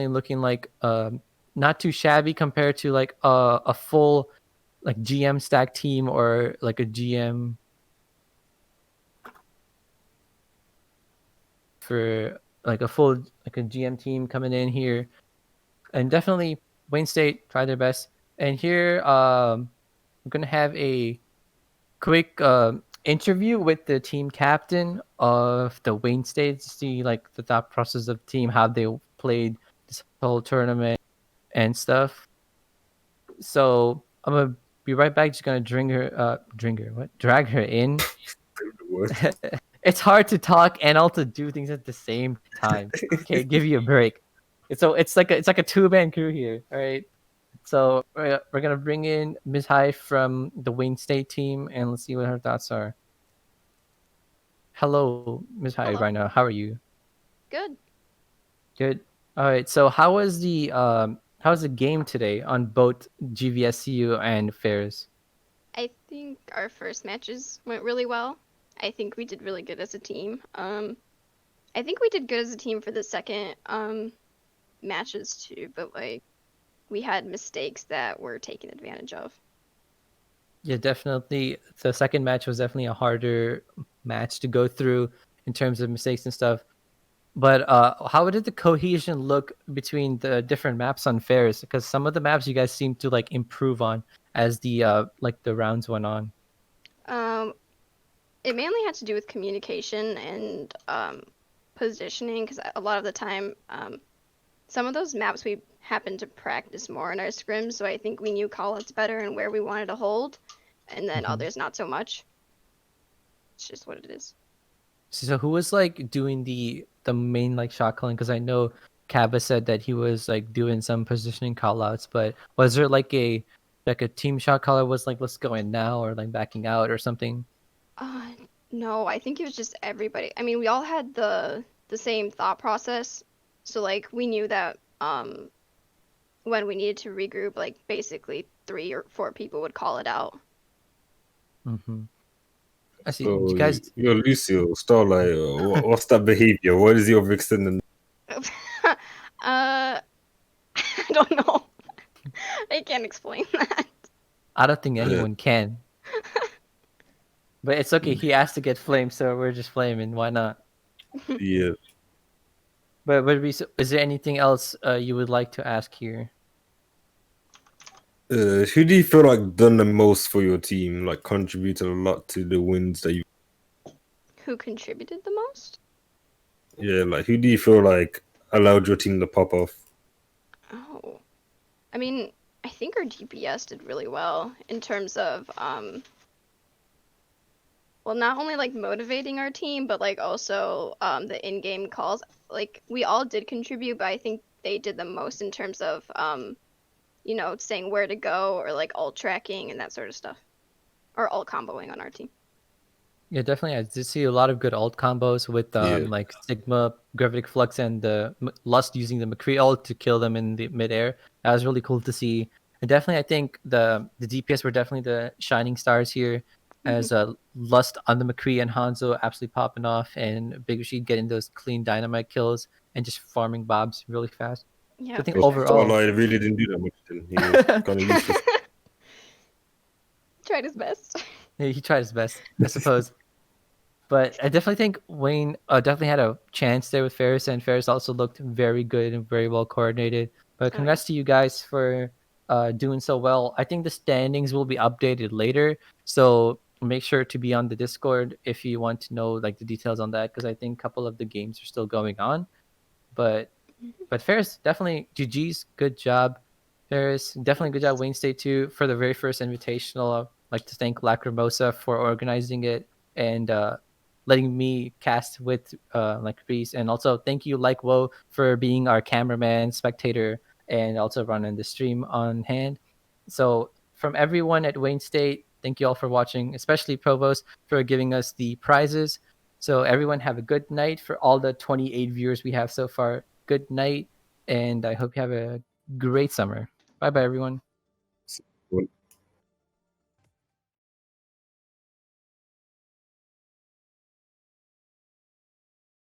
looking like not too shabby compared to like a full like GM stack team or like a GM for like a full like a GM team coming in here. And definitely Wayne State tried their best. And here we're gonna have a quick interview with the team captain of the Wayne State to see like the thought process of the team, how they played this whole tournament and stuff. So I'm gonna be right back. Just gonna drag her in. What? It's hard to talk and also do things at the same time. Okay, give you a break. It's like a two-man crew here. All right. So we're gonna bring in Ms. Hai from the Wayne State team, and let's see what her thoughts are. Hello, Ms. Hai, Hello. right now. How are you? Good. Good. All right. So how was the game today on both GVSU and Ferris? I think our first matches went really well. I think we did really good as a team. I think we did good as a team for the second matches too, but like we had mistakes that were taken advantage of. Yeah, definitely. The second match was definitely a harder match to go through in terms of mistakes and stuff. But how did the cohesion look between the different maps on Ferris? Because some of the maps you guys seem to like improve on as the rounds went on. Um, it mainly had to do with communication and positioning because a lot of the time, some of those maps we happened to practice more in our scrims, so I think we knew callouts better and where we wanted to hold, and then Mhm. others not so much. It's just what it is. So who was like doing the main like shot calling? Because I know Kaba said that he was like doing some positioning call outs, but was there like a team shot caller was like let's go in now or like backing out or something? Uh, no, I think it was just everybody. I mean, we all had the same thought process, so like we knew that when we needed to regroup, like basically 3 or 4 people would call it out. Mm-hmm. I see. You So guys, you're Lucio, Starlight. What's that behavior? What is your extended? I don't know. I can't explain that. I don't think Uh, anyone can, but it's okay. He asked to get flamed, so we're just flaming. Why not? yeah. But is there anything else you would like to ask here? Who do you feel like done the most for your team? Like contributed a lot to the wins that you. Who contributed the most? Yeah, like who do you feel like allowed your team to pop off? Oh, I mean, I think our DPS did really well in terms of well, not only like motivating our team, but like also the in-game calls. Like we all did contribute, but I think they did the most in terms of saying where to go or like alt tracking and that sort of stuff, or alt comboing on our team. Yeah, definitely. I did see a lot of good ult combos with Yeah. like Sigma, Gravitic Flux, and the Lust using the McCree ult to kill them in the midair. That was really cool to see. And definitely, I think the DPS were definitely the shining stars here, Hmm. as Lust on the McCree and Hanzo absolutely popping off, and Big Rashid getting those clean dynamite kills and just farming bobs really fast. So Yeah, I think for So sure. overall, Starlight really didn't do that much then. He was kind of useless. Tried his best. he tried his best, I suppose. But I definitely think Wayne definitely had a chance there with Ferris, and Ferris also looked very good and very well coordinated. But Oh yeah. congrats to you guys for doing so well. I think the standings will be updated later, so make sure to be on the Discord if you want to know like the details on that, because I think a couple of the games are still going on. But Mhm. but Ferris definitely GG's, good job, Ferris. Definitely good job Thanks. Wayne State too for the very first invitational. I'd like to thank Lacrimosa for organizing it. and letting me cast with like Reese. And also thank you, like Woe, for being our cameraman, spectator, and also running the stream on hand. So from everyone at Wayne State, thank you all for watching, especially Provost for giving us the prizes. So everyone have a good night. For all the 28 viewers we have so far, good night, and I hope you have a great summer. Bye bye, everyone.